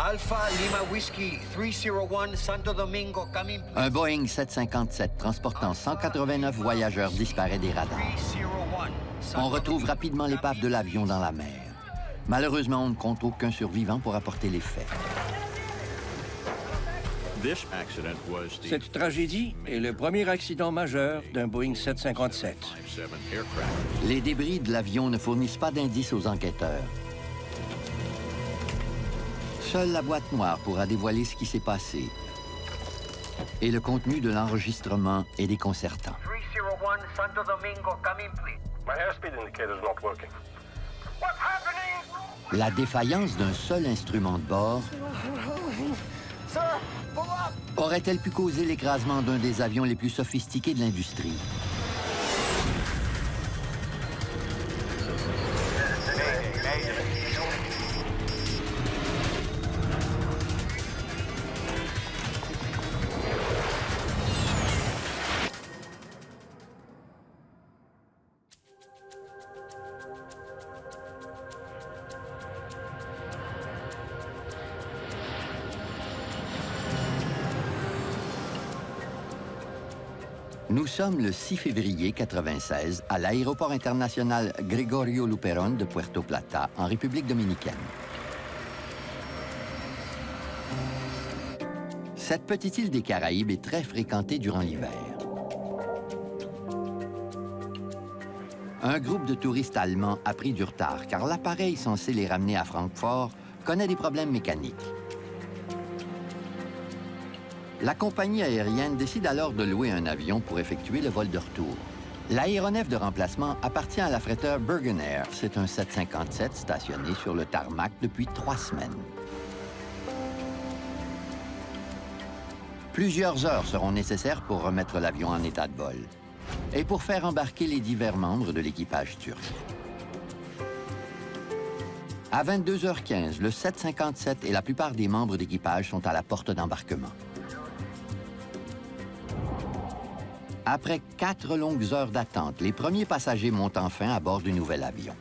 Alpha Lima Whiskey 301 Santo Domingo coming. Un Boeing 757 transportant 189 voyageurs disparaît des radars. 301. On retrouve rapidement l'épave de l'avion dans la mer. Malheureusement, on ne compte aucun survivant pour apporter les faits. Cette tragédie est le premier accident majeur d'un Boeing 757. Les débris de l'avion ne fournissent pas d'indices aux enquêteurs. Seule la boîte noire pourra dévoiler ce qui s'est passé. Et le contenu de l'enregistrement est déconcertant. 301 Santo Domingo coming, please. My airspeed indicator's not working. What's happening? La défaillance d'un seul instrument de bord aurait-elle pu causer l'écrasement d'un des avions les plus sophistiqués de l'industrie? Nous sommes le 6 février 1996 à l'aéroport international Gregorio Luperón de Puerto Plata, en République dominicaine. Cette petite île des Caraïbes est très fréquentée durant l'hiver. Un groupe de touristes allemands a pris du retard car l'appareil censé les ramener à Francfort connaît des problèmes mécaniques. La compagnie aérienne décide alors de louer un avion pour effectuer le vol de retour. L'aéronef de remplacement appartient à l'affréteur Bergen Air. C'est un 757 stationné sur le tarmac depuis 3 semaines. Plusieurs heures seront nécessaires pour remettre l'avion en état de vol et pour faire embarquer les divers membres de l'équipage turc. À 22h15, le 757 et la plupart des membres d'équipage sont à la porte d'embarquement. Après 4 longues heures d'attente, les premiers passagers montent enfin à bord du nouvel avion.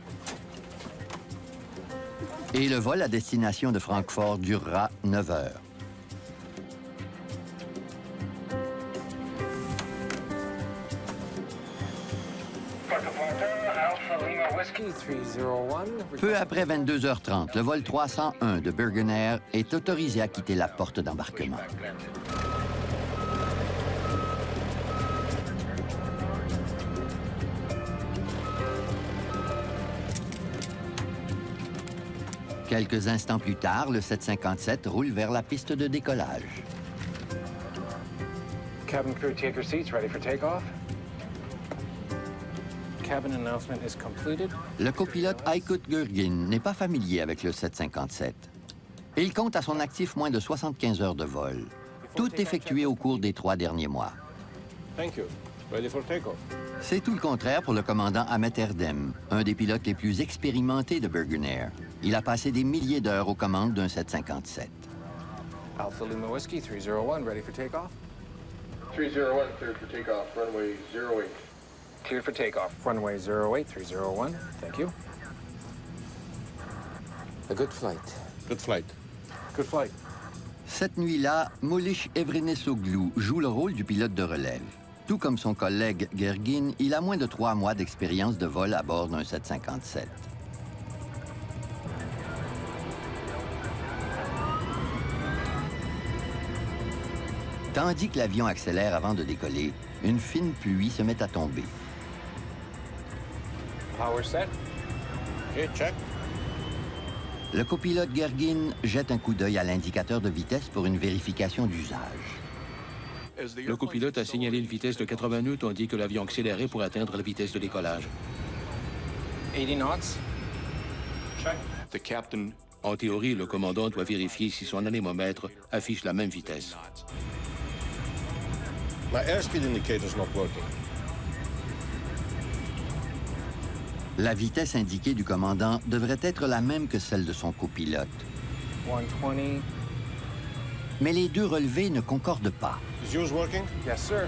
Et le vol à destination de Francfort durera 9 heures. Peu après 22h30, le vol 301 de Bergen Air est autorisé à quitter la porte d'embarquement. Quelques instants plus tard, le 757 roule vers la piste de décollage. Cabin crew, take your seats, ready for takeoff. Cabin announcement is completed. Le copilote Aykut Gürgin n'est pas familier avec le 757. Il compte à son actif moins de 75 heures de vol, tout effectué au cours des 3 derniers mois. Thank you. Ready for takeoff. C'est tout le contraire pour le commandant Ahmet Erdem, un des pilotes les plus expérimentés de Bergen Air. Il a passé des milliers d'heures aux commandes d'un 757. Alpha Lima Whiskey 301, ready for takeoff. 301, cleared for takeoff, runway 08. Cleared for takeoff, runway 08, 301. Thank you. A good flight. Good flight. Good flight. Cette nuit-là, Molish Evrenesoglu joue le rôle du pilote de relève. Tout comme son collègue Gergin, il a moins de 3 mois d'expérience de vol à bord d'un 757. Tandis que l'avion accélère avant de décoller, une fine pluie se met à tomber. Power set. Okay, check. Le copilote Gergin jette un coup d'œil à l'indicateur de vitesse pour une vérification d'usage. Le copilote a signalé une vitesse de 80 nœuds tandis que l'avion accélérait pour atteindre la vitesse de décollage. 80 knots. Check. The captain. En théorie, le commandant doit vérifier si son anémomètre affiche la même vitesse. My airspeed indicator's not working. La vitesse indiquée du commandant devrait être la même que celle de son copilote. 120. Mais les deux relevés ne concordent pas. Is yours working? Yes, sir.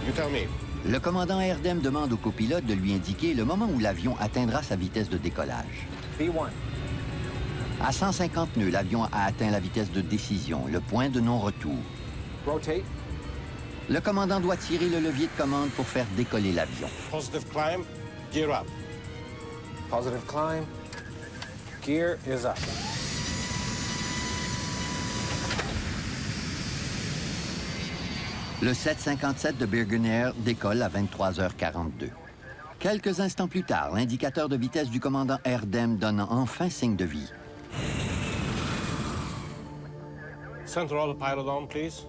You tell me. Le commandant Erdem demande au copilote de lui indiquer le moment où l'avion atteindra sa vitesse de décollage. V1. À 150 nœuds, l'avion a atteint la vitesse de décision, le point de non-retour. Rotate. Le commandant doit tirer le levier de commande pour faire décoller l'avion. Positive climb, gear up. Positive climb. Gear is up. Le 757 de Birgenair décolle à 23h42. Quelques instants plus tard, l'indicateur de vitesse du commandant Erdem donne enfin signe de vie. Center autopilot on, please.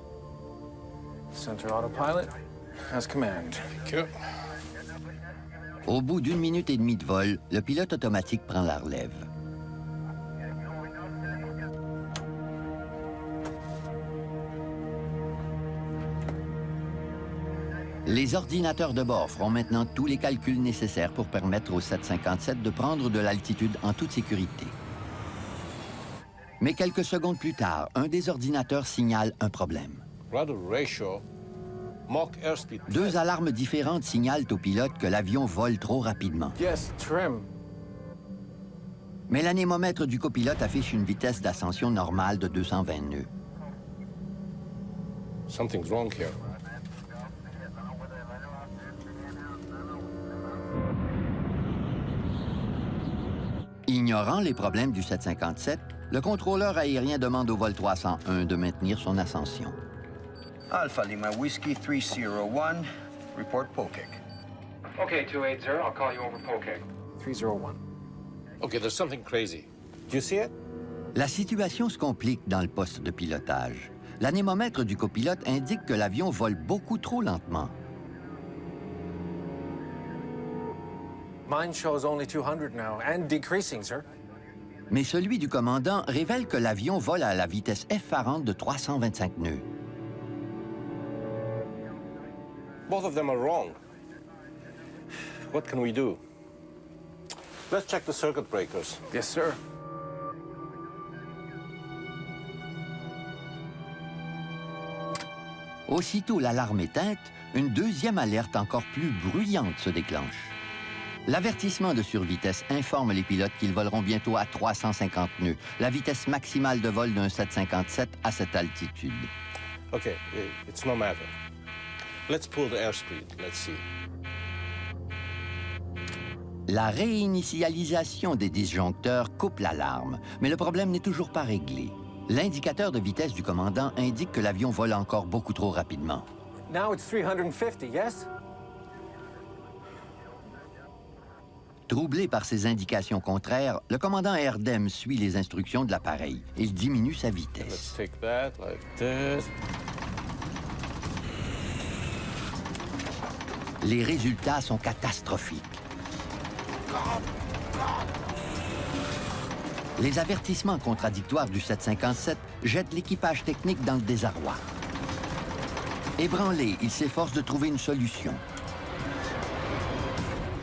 Center autopilot. As command. Thank you. Au bout d'1 minute et demie de vol, le pilote automatique prend la relève. Les ordinateurs de bord feront maintenant tous les calculs nécessaires pour permettre au 757 de prendre de l'altitude en toute sécurité. Mais quelques secondes plus tard, un des ordinateurs signale un problème. Rudder ratio, Mach airspeed. Deux alarmes différentes signalent au pilote que l'avion vole trop rapidement. Yes, trim. Mais l'anémomètre du copilote affiche une vitesse d'ascension normale de 220 nœuds. Something's wrong here. Ignorant les problèmes du 757, le contrôleur aérien demande au vol 301 de maintenir son ascension. Alpha Lima Whiskey 301, report Pokek. Okay, 280, I'll call you over Pokek. 301. Okay, there's something crazy. Do you see it? La situation se complique dans le poste de pilotage. L'anémomètre du copilote indique que l'avion vole beaucoup trop lentement. Mine shows only 200 now, and decreasing, sir. Mais celui du commandant révèle que l'avion vole à la vitesse effarante de 325 nœuds. Both of them are wrong. What can we do? Let's check the circuit breakers. Yes, sir. Aussitôt l'alarme éteinte, une deuxième alerte encore plus bruyante se déclenche. L'avertissement de survitesse informe les pilotes qu'ils voleront bientôt à 350 nœuds, la vitesse maximale de vol d'un 757 à cette altitude. Okay, it's no matter. Let's pull the airspeed. Let's see. La réinitialisation des disjoncteurs coupe l'alarme, mais le problème n'est toujours pas réglé. L'indicateur de vitesse du commandant indique que l'avion vole encore beaucoup trop rapidement. Now it's 350, yes? Troublé par ces indications contraires, le commandant Erdem suit les instructions de l'appareil. Il diminue sa Let's vitesse. take that like this. Les résultats sont catastrophiques. Les avertissements contradictoires du 757 jettent l'équipage technique dans le désarroi. Ébranlé, il s'efforce de trouver une solution.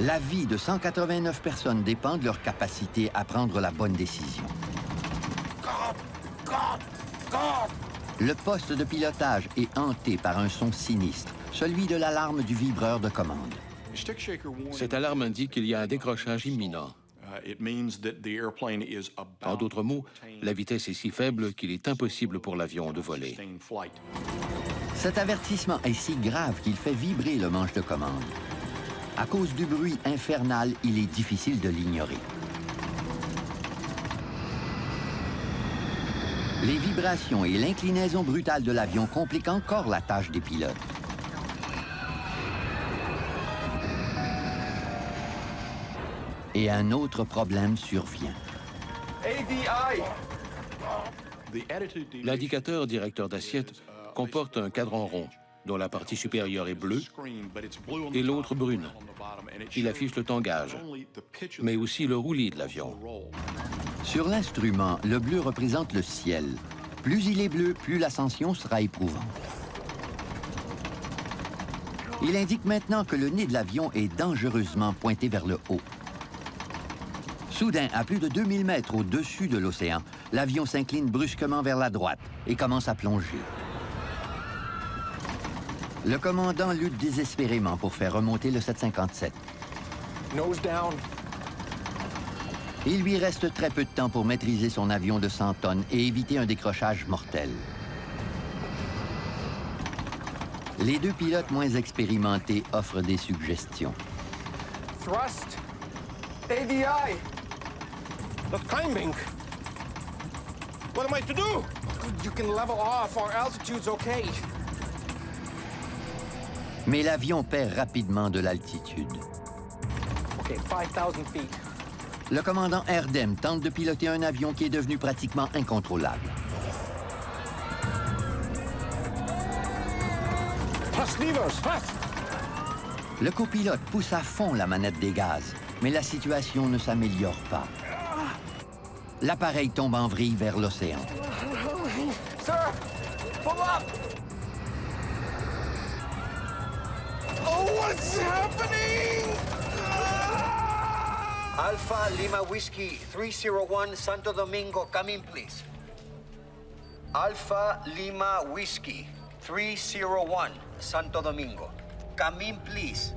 La vie de 189 personnes dépend de leur capacité à prendre la bonne décision. Le poste de pilotage est hanté par un son sinistre, celui de l'alarme du vibreur de commande. Cette alarme indique qu'il y a un décrochage imminent. En d'autres mots, la vitesse est si faible qu'il est impossible pour l'avion de voler. Cet avertissement est si grave qu'il fait vibrer le manche de commande. À cause du bruit infernal, il est difficile de l'ignorer. Les vibrations et l'inclinaison brutale de l'avion compliquent encore la tâche des pilotes. Et un autre problème survient. ADI! L'indicateur directeur d'assiette comporte un cadran rond, dont la partie supérieure est bleue et l'autre brune. Il affiche le tangage, mais aussi le roulis de l'avion. Sur l'instrument, le bleu représente le ciel. Plus il est bleu, plus l'ascension sera éprouvante. Il indique maintenant que le nez de l'avion est dangereusement pointé vers le haut. Soudain, à plus de 2000 mètres au-dessus de l'océan, l'avion s'incline brusquement vers la droite et commence à plonger. Le commandant lutte désespérément pour faire remonter le 757. Nose down. Il lui reste très peu de temps pour maîtriser son avion de 100 tonnes et éviter un décrochage mortel. Les deux pilotes moins expérimentés offrent des suggestions. Thrust. AVI. Not climbing. What am I to do? You can level off. Our altitude's okay. Mais l'avion perd rapidement de l'altitude. Okay, 5,000 feet. Le commandant Erdem tente de piloter un avion qui est devenu pratiquement incontrôlable. Press levers, fast! Le copilote pousse à fond la manette des gaz, mais la situation ne s'améliore pas. L'appareil tombe en vrille vers l'océan. Sir, pull up. Oh, what's happening? Alpha Lima Whiskey 301 Santo Domingo, come in, please. Alpha Lima Whiskey 301 Santo Domingo, come in, please.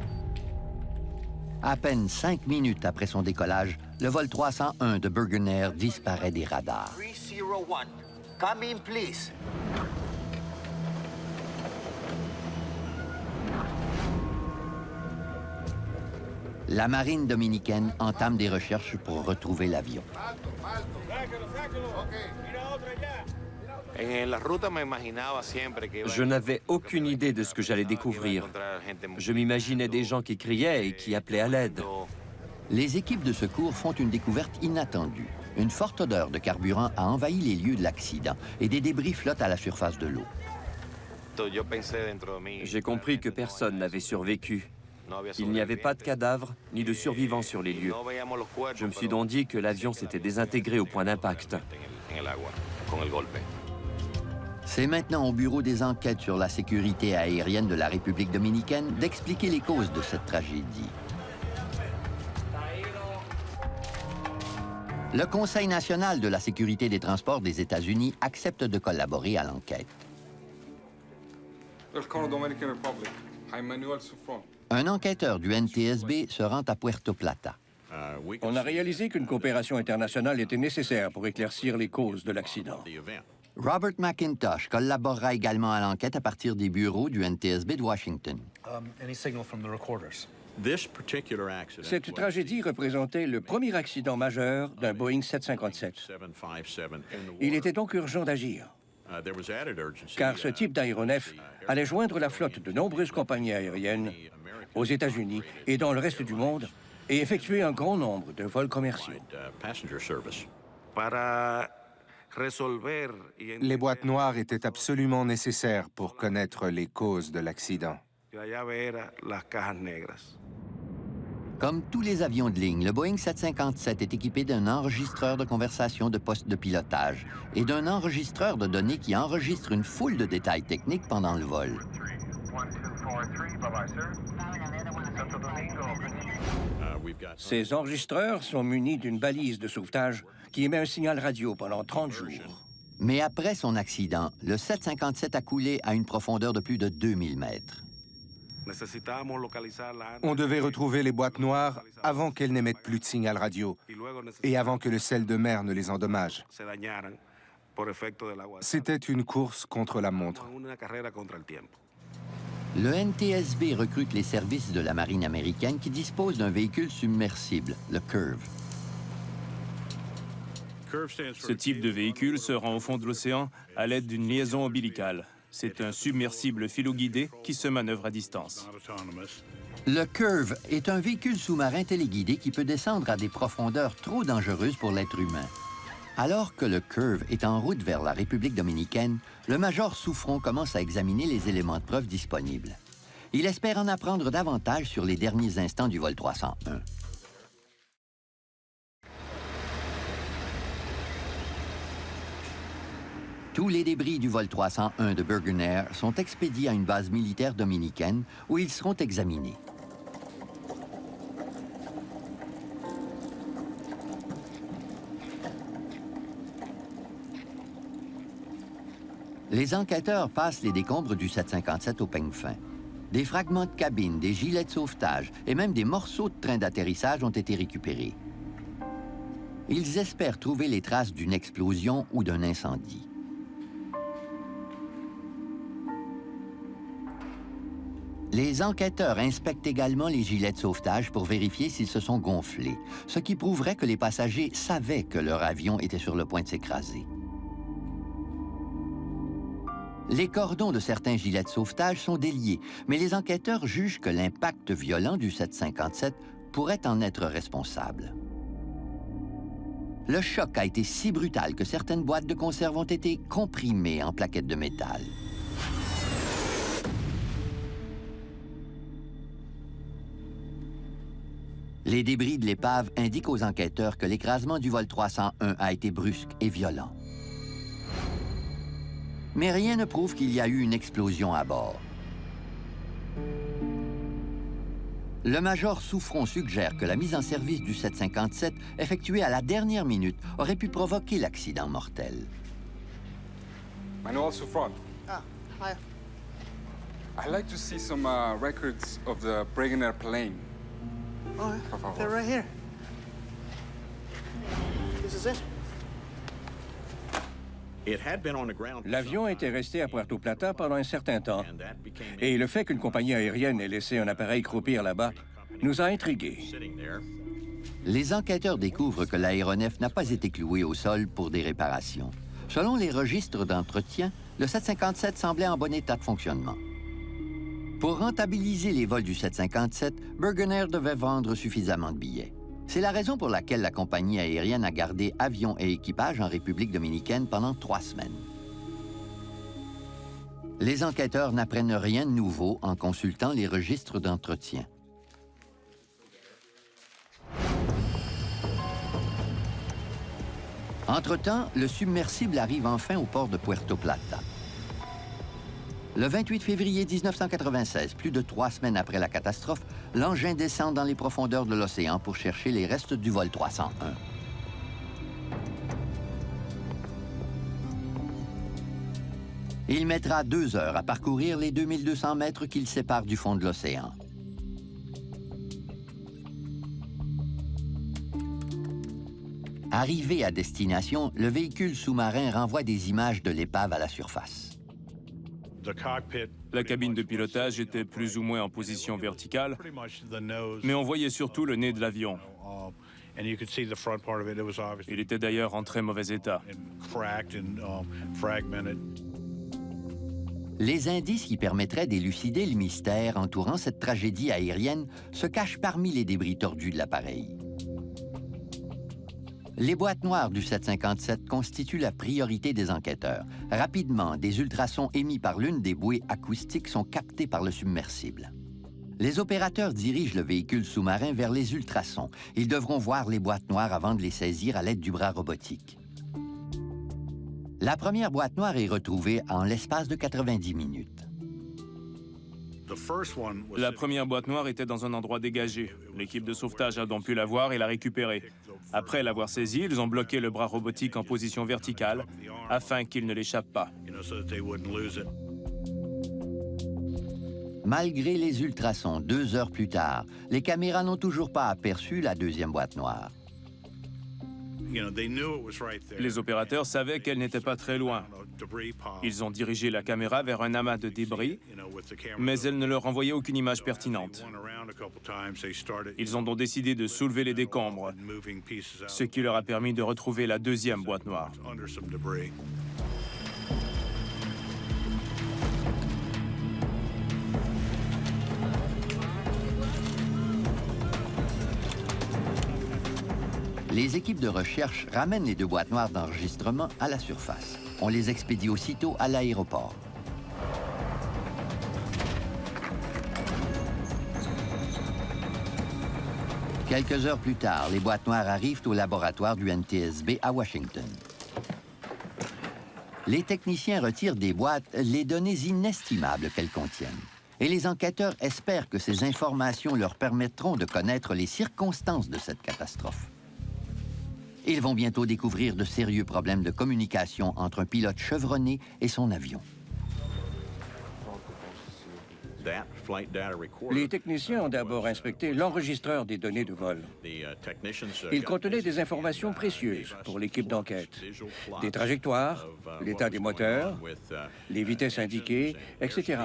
À peine 5 minutes après son décollage, le vol 301 de Bergen Air disparaît des radars. 301, come in, please. La marine dominicaine entame des recherches pour retrouver l'avion. Je n'avais aucune idée de ce que j'allais découvrir. Je m'imaginais des gens qui criaient et qui appelaient à l'aide. Les équipes de secours font une découverte inattendue. Une forte odeur de carburant a envahi les lieux de l'accident et des débris flottent à la surface de l'eau. J'ai compris que personne n'avait survécu. Il n'y avait pas de cadavres ni de survivants sur les lieux. Je me suis donc dit que l'avion s'était désintégré au point d'impact. C'est maintenant au Bureau des enquêtes sur la sécurité aérienne de la République dominicaine d'expliquer les causes de cette tragédie. Le Conseil national de la sécurité des transports des États-Unis accepte de collaborer à l'enquête. Un enquêteur du NTSB se rend à Puerto Plata. On a réalisé qu'une coopération internationale était nécessaire pour éclaircir les causes de l'accident. Robert McIntosh collaborera également à l'enquête à partir des bureaux du NTSB de Washington. Cette tragédie représentait le premier accident majeur d'un Boeing 757. Il était donc urgent d'agir, car ce type d'aéronef allait joindre la flotte de nombreuses compagnies aériennes aux États-Unis et dans le reste du monde et effectuer un grand nombre de vols commerciaux. Les boîtes noires étaient absolument nécessaires pour connaître les causes de l'accident. Comme tous les avions de ligne, le Boeing 757 est équipé d'un enregistreur de conversation de poste de pilotage et d'un enregistreur de données qui enregistre une foule de détails techniques pendant le vol. Ces enregistreurs sont munis d'une balise de sauvetage qui émet un signal radio pendant 30 jours. Mais après son accident, le 757 a coulé à une profondeur de plus de 2000 mètres. On devait retrouver les boîtes noires avant qu'elles n'émettent plus de signal radio et avant que le sel de mer ne les endommage. C'était une course contre la montre. Le NTSB recrute les services de la marine américaine qui dispose d'un véhicule submersible, le Curve. Ce type de véhicule se rend au fond de l'océan à l'aide d'une liaison ombilicale. C'est un submersible filoguidé qui se manœuvre à distance. Le Curve est un véhicule sous-marin téléguidé qui peut descendre à des profondeurs trop dangereuses pour l'être humain. Alors que le Curve est en route vers la République dominicaine, le major Souffron commence à examiner les éléments de preuve disponibles. Il espère en apprendre davantage sur les derniers instants du vol 301. Tous les débris du vol 301 de Bergen Air sont expédiés à une base militaire dominicaine où ils seront examinés. Les enquêteurs passent les décombres du 757 au peigne fin. Des fragments de cabine, des gilets de sauvetage et même des morceaux de train d'atterrissage ont été récupérés. Ils espèrent trouver les traces d'une explosion ou d'un incendie. Les enquêteurs inspectent également les gilets de sauvetage pour vérifier s'ils se sont gonflés, ce qui prouverait que les passagers savaient que leur avion était sur le point de s'écraser. Les cordons de certains gilets de sauvetage sont déliés, mais les enquêteurs jugent que l'impact violent du 757 pourrait en être responsable. Le choc a été si brutal que certaines boîtes de conserve ont été comprimées en plaquettes de métal. Les débris de l'épave indiquent aux enquêteurs que l'écrasement du vol 301 a été brusque et violent. Mais rien ne prouve qu'il y a eu une explosion à bord. Le major Souffron suggère que la mise en service du 757, effectuée à la dernière minute, aurait pu provoquer l'accident mortel. Manuel Souffron. Ah, hi. I'd like to see some records of the Bregener plane. Oh, they're right here. This is it. L'avion était resté à Puerto Plata pendant un certain temps. Et le fait qu'une compagnie aérienne ait laissé un appareil croupir là-bas nous a intrigués. Les enquêteurs découvrent que l'aéronef n'a pas été cloué au sol pour des réparations. Selon les registres d'entretien, le 757 semblait en bon état de fonctionnement. Pour rentabiliser les vols du 757, Burgener devait vendre suffisamment de billets. C'est la raison pour laquelle la compagnie aérienne a gardé avions et équipages en République dominicaine pendant 3 semaines. Les enquêteurs n'apprennent rien de nouveau en consultant les registres d'entretien. Entre-temps, le submersible arrive enfin au port de Puerto Plata. Le 28 février 1996, plus de 3 semaines après la catastrophe, l'engin descend dans les profondeurs de l'océan pour chercher les restes du vol 301. Il mettra 2 heures à parcourir les 2200 mètres qui le séparent du fond de l'océan. Arrivé à destination, le véhicule sous-marin renvoie des images de l'épave à la surface. La cabine de pilotage était plus ou moins en position verticale, mais on voyait surtout le nez de l'avion. Il était d'ailleurs en très mauvais état. Les indices qui permettraient d'élucider le mystère entourant cette tragédie aérienne se cachent parmi les débris tordus de l'appareil. Les boîtes noires du 757 constituent la priorité des enquêteurs. Rapidement, des ultrasons émis par l'une des bouées acoustiques sont captés par le submersible. Les opérateurs dirigent le véhicule sous-marin vers les ultrasons. Ils devront voir les boîtes noires avant de les saisir à l'aide du bras robotique. La première boîte noire est retrouvée en l'espace de 90 minutes. La première boîte noire était dans un endroit dégagé. L'équipe de sauvetage a donc pu la voir et la récupérer. Après l'avoir saisie, ils ont bloqué le bras robotique en position verticale afin qu'il ne l'échappe pas. Malgré les ultrasons, 2 heures plus tard, les caméras n'ont toujours pas aperçu la deuxième boîte noire. Les opérateurs savaient qu'elle n'était pas très loin. Ils ont dirigé la caméra vers un amas de débris, mais elle ne leur envoyait aucune image pertinente. Ils ont donc décidé de soulever les décombres, ce qui leur a permis de retrouver la deuxième boîte noire. Les équipes de recherche ramènent les 2 boîtes noires d'enregistrement à la surface. On les expédie aussitôt à l'aéroport. Quelques heures plus tard, les boîtes noires arrivent au laboratoire du NTSB à Washington. Les techniciens retirent des boîtes les données inestimables qu'elles contiennent. Et les enquêteurs espèrent que ces informations leur permettront de connaître les circonstances de cette catastrophe. Ils vont bientôt découvrir de sérieux problèmes de communication entre un pilote chevronné et son avion. Les techniciens ont d'abord inspecté l'enregistreur des données de vol. Il contenait des informations précieuses pour l'équipe d'enquête. Des trajectoires, l'état des moteurs, les vitesses indiquées, etc.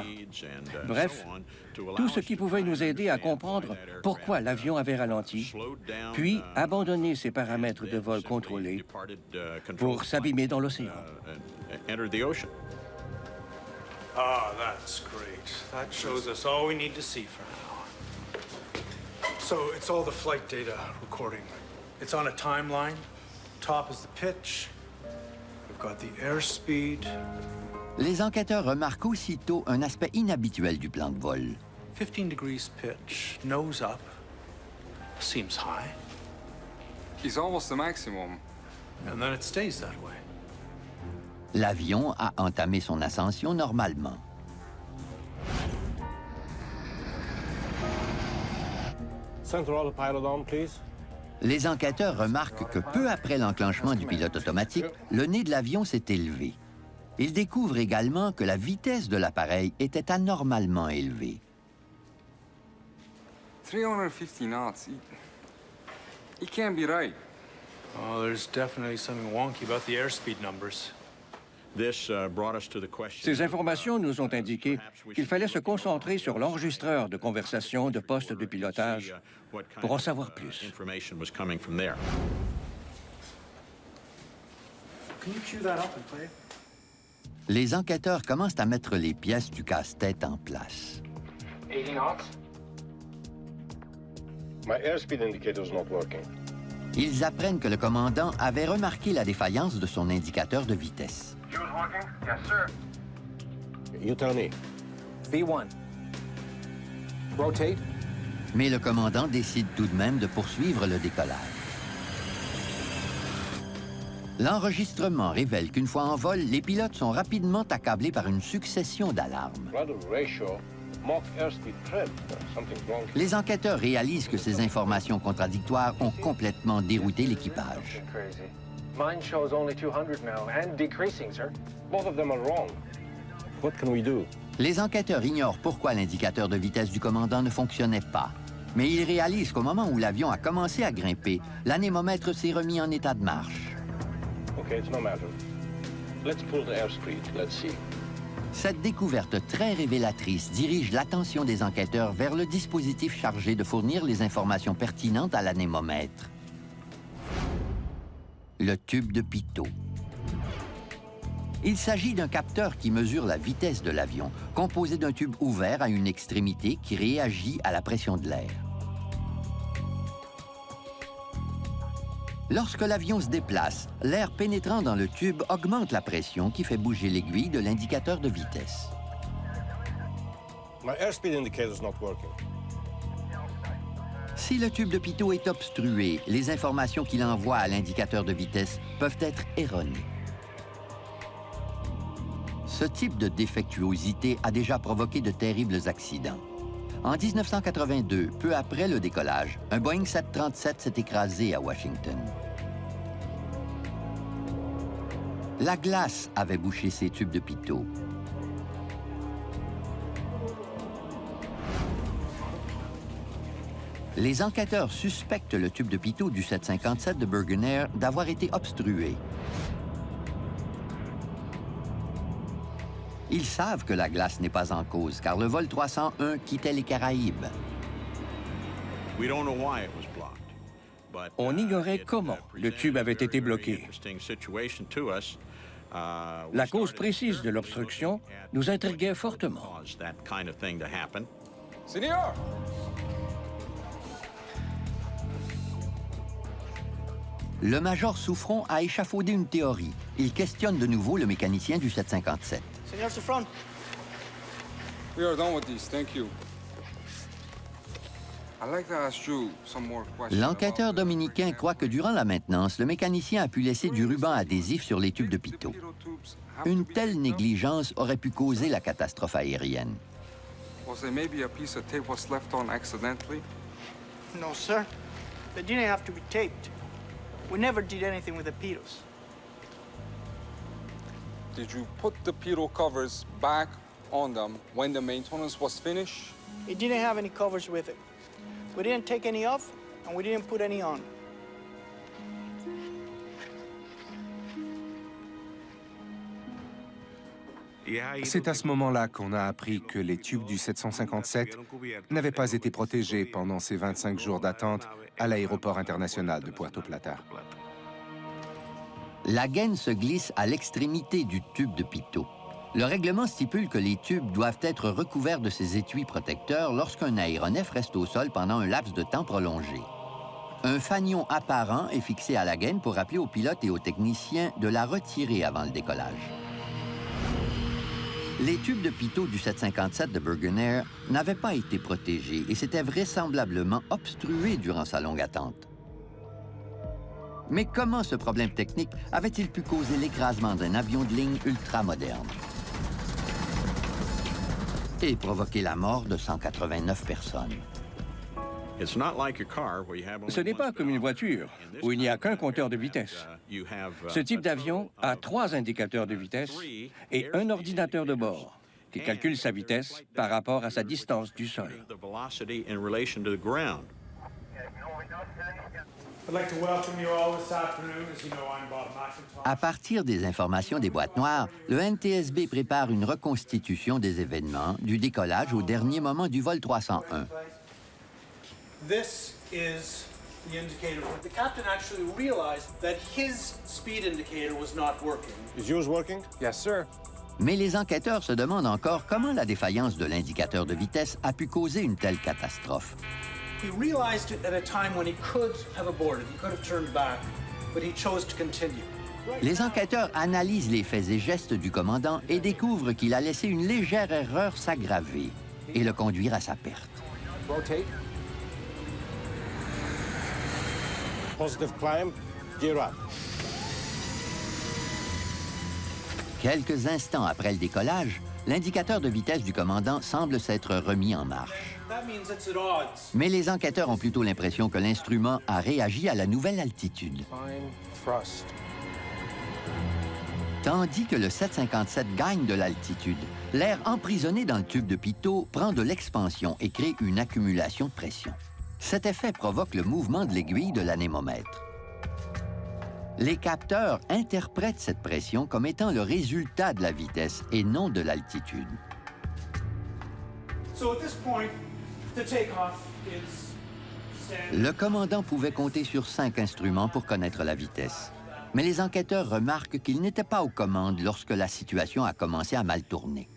Bref, tout ce qui pouvait nous aider à comprendre pourquoi l'avion avait ralenti, puis abandonné ses paramètres de vol contrôlés pour s'abîmer dans l'océan. Ah, that's great. That shows us all we need to see for now. So it's all the flight data recording. It's on a timeline. Top is the pitch. We've got the airspeed. Les enquêteurs remarquent aussitôt un aspect inhabituel du plan de vol. 15 degrees pitch, nose up. Seems high. It's almost the maximum. And then it stays that way. L'avion a entamé son ascension normalement. Central pilot on, please. Les enquêteurs remarquent que peu après l'enclenchement du pilote automatique, le nez de l'avion s'est élevé. Ils découvrent également que la vitesse de l'appareil était anormalement élevée. 350 knots. It can't be right. Oh, there's definitely something wonky about the airspeed numbers. Ces informations nous ont indiqué qu'il fallait se concentrer sur l'enregistreur de conversation de poste de pilotage pour en savoir plus. Can you cue that up and play it? Les enquêteurs commencent à mettre les pièces du casse-tête en place. 80 knots? My airspeed indicator's not working. Ils apprennent que le commandant avait remarqué la défaillance de son indicateur de vitesse. Cue's working? Yes, sir. You tell me. V1. Rotate. Mais le commandant décide tout de même de poursuivre le décollage. L'enregistrement révèle qu'une fois en vol, les pilotes sont rapidement accablés par une succession d'alarmes. Les enquêteurs réalisent que ces informations contradictoires ont complètement dérouté l'équipage. Mine shows only 200 now and decreasing, sir. Both of them are wrong. What can we do? Les enquêteurs ignorent pourquoi l'indicateur de vitesse du commandant ne fonctionnait pas. Mais ils réalisent qu'au moment où l'avion a commencé à grimper, l'anémomètre s'est remis en état de marche. Okay, it's no matter. Let's pull the airspeed. Let's see. Cette découverte très révélatrice dirige l'attention des enquêteurs vers le dispositif chargé de fournir les informations pertinentes à l'anémomètre. Le tube de pitot. Il s'agit d'un capteur qui mesure la vitesse de l'avion, composé d'un tube ouvert à une extrémité qui réagit à la pression de l'air. Lorsque l'avion se déplace, l'air pénétrant dans le tube augmente la pression qui fait bouger l'aiguille de l'indicateur de vitesse. My airspeed indicator's not working. Si le tube de pitot est obstrué, les informations qu'il envoie à l'indicateur de vitesse peuvent être erronées. Ce type de défectuosité a déjà provoqué de terribles accidents. En 1982, peu après le décollage, un Boeing 737 s'est écrasé à Washington. La glace avait bouché ces tubes de pitot. Les enquêteurs suspectent le tube de pitot du 757 de Bergen Air d'avoir été obstrué. Ils savent que la glace n'est pas en cause, car le vol 301 quittait les Caraïbes. On ignorait comment le tube avait été bloqué. La cause précise de l'obstruction nous intriguait fortement. Senior! Le major Souffron a échafaudé une théorie. Il questionne de nouveau le mécanicien du 757. Señor Sufron. We are done with this, thank you. I'd like to ask you some more questions. L'enquêteur dominicain croit que durant la maintenance, le mécanicien a pu laisser du ruban adhésif sur les tubes de pitot. Une telle négligence aurait pu causer la catastrophe aérienne. Was there maybe a piece of tape was left on accidentally? No, sir. They didn't have to be taped. We never did anything with the pitos. Did you put the pitot covers back on them when the maintenance was finished? It didn't have any covers with it. We didn't take any off, and we didn't put any on. C'est à ce moment-là qu'on a appris que les tubes du 757 n'avaient pas été protégés pendant ces 25 jours d'attente à l'aéroport international de Puerto Plata. La gaine se glisse à l'extrémité du tube de pitot. Le règlement stipule que les tubes doivent être recouverts de ces étuis protecteurs lorsqu'un aéronef reste au sol pendant un laps de temps prolongé. Un fanion apparent est fixé à la gaine pour rappeler aux pilotes et aux techniciens de la retirer avant le décollage. Les tubes de pitot du 757 de Burgenair n'avaient pas été protégés et s'étaient vraisemblablement obstrués durant sa longue attente. Mais comment ce problème technique avait-il pu causer l'écrasement d'un avion de ligne ultramoderne et provoquer la mort de 189 personnes? Ce n'est pas comme une voiture où il n'y a qu'un compteur de vitesse. Ce type d'avion a 3 indicateurs de vitesse et un ordinateur de bord qui calcule sa vitesse par rapport à sa distance du sol. À partir des informations des boîtes noires, le NTSB prépare une reconstitution des événements du décollage au dernier moment du vol 301. This is the indicator. The captain actually realized that his speed indicator was not working. Is yours working? Yes, sir. Mais les enquêteurs se demandent encore comment la défaillance de l'indicateur de vitesse a pu causer une telle catastrophe. He realized it at a time when he could have aborted, he could have turned back, but he chose to continue. Les enquêteurs analysent les faits et gestes du commandant et découvrent qu'il a laissé une légère erreur s'aggraver et le conduire à sa perte. Rotate. Positive climb, gear up. Quelques instants après le décollage, l'indicateur de vitesse du commandant semble s'être remis en marche. Mais les enquêteurs ont plutôt l'impression que l'instrument a réagi à la nouvelle altitude. Tandis que le 757 gagne de l'altitude, l'air emprisonné dans le tube de pitot prend de l'expansion et crée une accumulation de pression. Cet effet provoque le mouvement de l'aiguille de l'anémomètre. Les capteurs interprètent cette pression comme étant le résultat de la vitesse et non de l'altitude. Le commandant pouvait compter sur 5 instruments pour connaître la vitesse. Mais les enquêteurs remarquent qu'il n'était pas aux commandes lorsque la situation a commencé à mal tourner.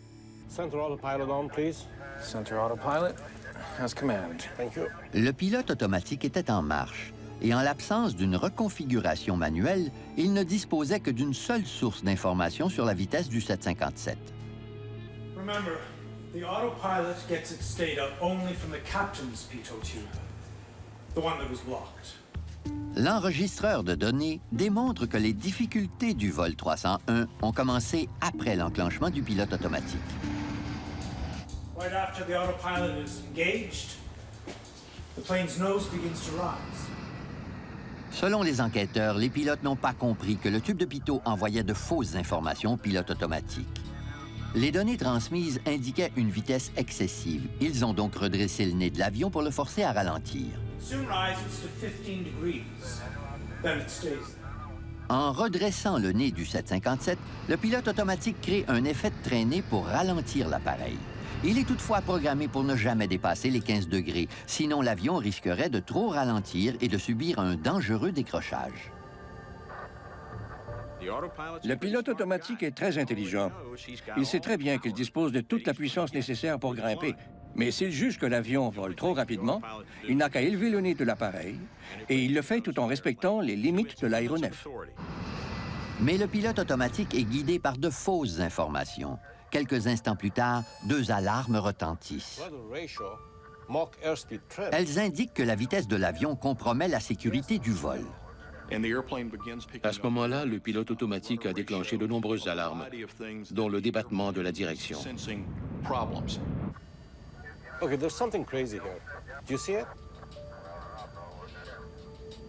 Center autopilot on, please. Center autopilot, as command. Thank you. Le pilote automatique était en marche, et en l'absence d'une reconfiguration manuelle, il ne disposait que d'une seule source d'information sur la vitesse du 757. Remember, the autopilot gets its data only from the captain's pitot tube, the one that was blocked. L'enregistreur de données démontre que les difficultés du vol 301 ont commencé après l'enclenchement du pilote automatique. Right after the autopilot is engaged, the plane's nose begins to rise. Selon les enquêteurs, les pilotes n'ont pas compris que le tube de pitot envoyait de fausses informations au pilote automatique. Les données transmises indiquaient une vitesse excessive. Ils ont donc redressé le nez de l'avion pour le forcer à ralentir. Soon rises to 15 degrees. Then it stays there. En redressant le nez du 757, le pilote automatique crée un effet de traînée pour ralentir l'appareil. Il est toutefois programmé pour ne jamais dépasser les 15 degrés, sinon l'avion risquerait de trop ralentir et de subir un dangereux décrochage. Le pilote automatique est très intelligent. Il sait très bien qu'il dispose de toute la puissance nécessaire pour grimper. Mais s'il juge que l'avion vole trop rapidement, il n'a qu'à élever le nez de l'appareil, et il le fait tout en respectant les limites de l'aéronef. Mais le pilote automatique est guidé par de fausses informations. Quelques instants plus tard, 2 alarmes retentissent. Elles indiquent que la vitesse de l'avion compromet la sécurité du vol. À ce moment-là, le pilote automatique a déclenché de nombreuses alarmes, dont le débattement de la direction. Okay, there's something crazy here. Do you see it?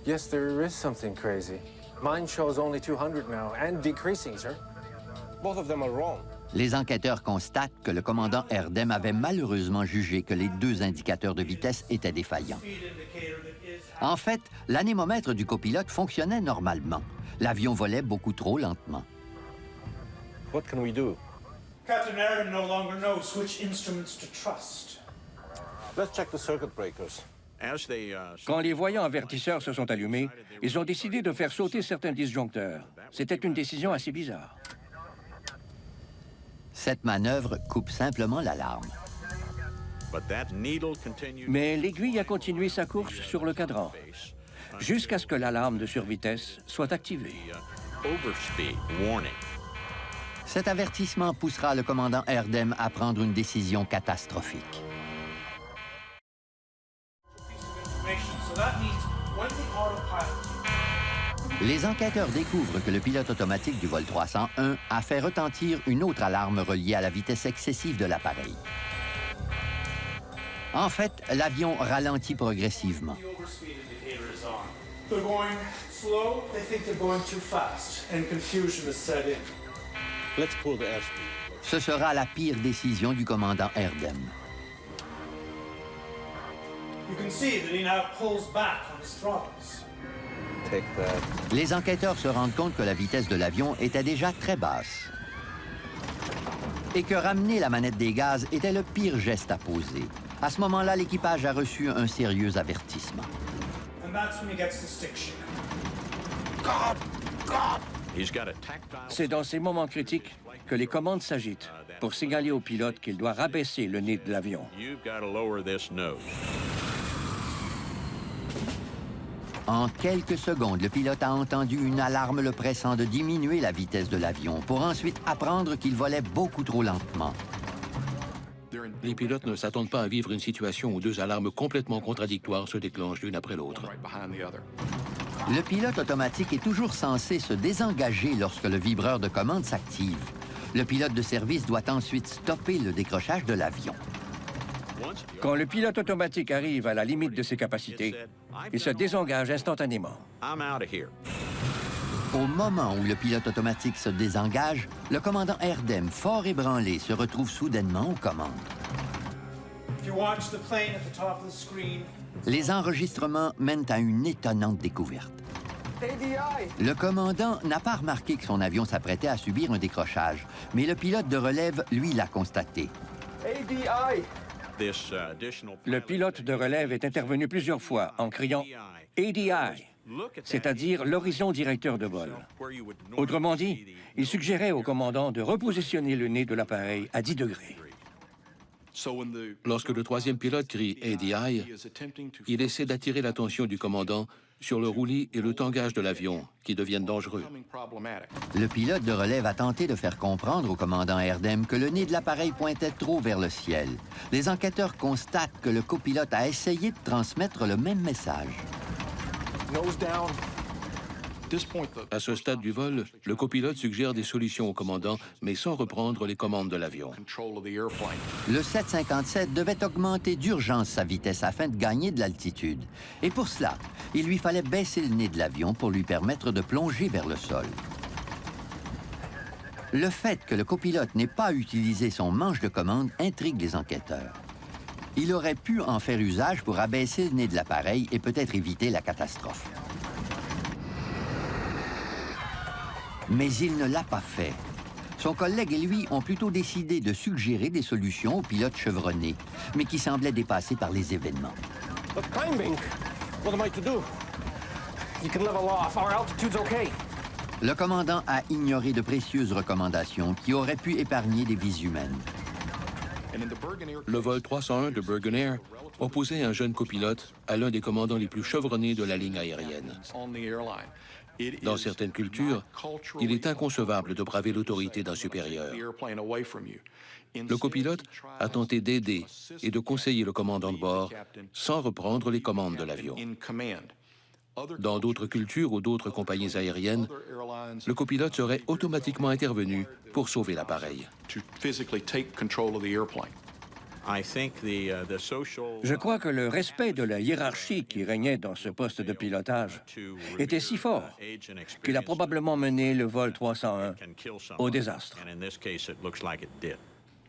Yes, there is something crazy. Mine shows only 200 now, and decreasing, sir. Both of them are wrong. Les enquêteurs constatent que le commandant Erdem avait malheureusement jugé que les deux indicateurs de vitesse étaient défaillants. En fait, l'anémomètre du copilote fonctionnait normalement. L'avion volait beaucoup trop lentement. What can we do? Captain Erdem no longer knows which instruments to trust. Let's check the circuit breakers. Quand les voyants avertisseurs se sont allumés, ils ont décidé de faire sauter certains disjoncteurs. C'était une décision assez bizarre. Cette manœuvre coupe simplement l'alarme. Mais l'aiguille a continué sa course sur le cadran, jusqu'à ce que l'alarme de survitesse soit activée. Cet avertissement poussera le commandant Erdem à prendre une décision catastrophique. So that means when the autopilot Les enquêteurs découvrent que le pilote automatique du vol 301 a fait retentir une autre alarme reliée à la vitesse excessive de l'appareil. En fait, l'avion ralentit progressivement. the overspeed indicator is on. They're going slow, they think they're going too fast, and confusion is set in. Let's pull the airspeed. Ce sera la pire décision du commandant Erdem. You can see that he now pulls back on his throttles. Take that. Les enquêteurs se rendent compte que la vitesse de l'avion était déjà très basse et que ramener la manette des gaz était le pire geste à poser. À ce moment-là, l'équipage a reçu un sérieux avertissement. And that's when he gets the stick shift. C'est dans ces moments critiques que les commandes s'agitent pour signaler au pilote qu'il doit rabaisser le nez de l'avion. En quelques secondes, le pilote a entendu une alarme le pressant de diminuer la vitesse de l'avion pour ensuite apprendre qu'il volait beaucoup trop lentement. Les pilotes ne s'attendent pas à vivre une situation où deux alarmes complètement contradictoires se déclenchent l'une après l'autre. Le pilote automatique est toujours censé se désengager lorsque le vibreur de commande s'active. Le pilote de service doit ensuite stopper le décrochage de l'avion. Quand le pilote automatique arrive à la limite de ses capacités, il se désengage instantanément. Au moment où le pilote automatique se désengage, le commandant Erdem, fort ébranlé, se retrouve soudainement aux commandes. If you watch the plane at the top of the screen, Les enregistrements mènent à une étonnante découverte. Le commandant n'a pas remarqué que son avion s'apprêtait à subir un décrochage, mais le pilote de relève, lui, l'a constaté. Le pilote de relève est intervenu plusieurs fois en criant « ADI », c'est-à-dire l'horizon directeur de vol. Autrement dit, il suggérait au commandant de repositionner le nez de l'appareil à 10 degrés. Lorsque le troisième pilote crie ADI, il essaie d'attirer l'attention du commandant sur le roulis et le tangage de l'avion, qui deviennent dangereux. Le pilote de relève a tenté de faire comprendre au commandant Erdem que le nez de l'appareil pointait trop vers le ciel. Les enquêteurs constatent que le copilote a essayé de transmettre le même message. À ce stade du vol, le copilote suggère des solutions au commandant, mais sans reprendre les commandes de l'avion. Le 757 devait augmenter d'urgence sa vitesse afin de gagner de l'altitude. Et pour cela, il lui fallait baisser le nez de l'avion pour lui permettre de plonger vers le sol. Le fait que le copilote n'ait pas utilisé son manche de commande intrigue les enquêteurs. Il aurait pu en faire usage pour abaisser le nez de l'appareil et peut-être éviter la catastrophe. Mais il ne l'a pas fait. Son collègue et lui ont plutôt décidé de suggérer des solutions au pilote chevronné, mais qui semblaient dépassés par les événements. But climbing, what am I to do? You can level off. Our altitude's okay. Le commandant a ignoré de précieuses recommandations qui auraient pu épargner des vies humaines. Le vol 301 de Bergen Air opposait un jeune copilote à l'un des commandants les plus chevronnés de la ligne aérienne. Dans certaines cultures, il est inconcevable de braver l'autorité d'un supérieur. Le copilote a tenté d'aider et de conseiller le commandant de bord sans reprendre les commandes de l'avion. Dans d'autres cultures ou d'autres compagnies aériennes, le copilote serait automatiquement intervenu pour sauver l'appareil. Je crois que le respect de la hiérarchie qui régnait dans ce poste de pilotage était si fort qu'il a probablement mené le vol 301 au désastre.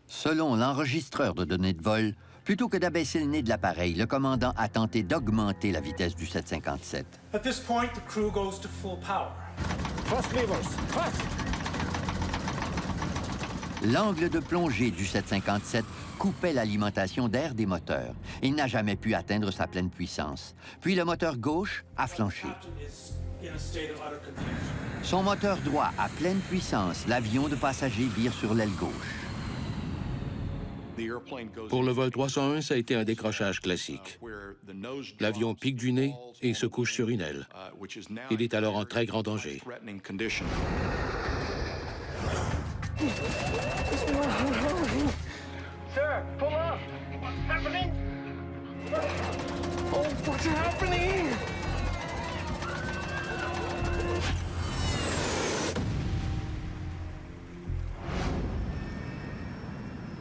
Selon l'enregistreur de données de vol, plutôt que d'abaisser le nez de l'appareil, le commandant a tenté d'augmenter la vitesse du 757. At this point, the crew goes to full power. Thrust levers, thrust! L'angle de plongée du 757 coupait l'alimentation d'air des moteurs. Il n'a jamais pu atteindre sa pleine puissance. Puis le moteur gauche a flanché. Son moteur droit à pleine puissance, l'avion de passagers vire sur l'aile gauche. Pour le vol 301, ça a été un décrochage classique. L'avion pique du nez et se couche sur une aile. Il est alors en très grand danger. Sir, pull up! What's happening? Oh, what's happening?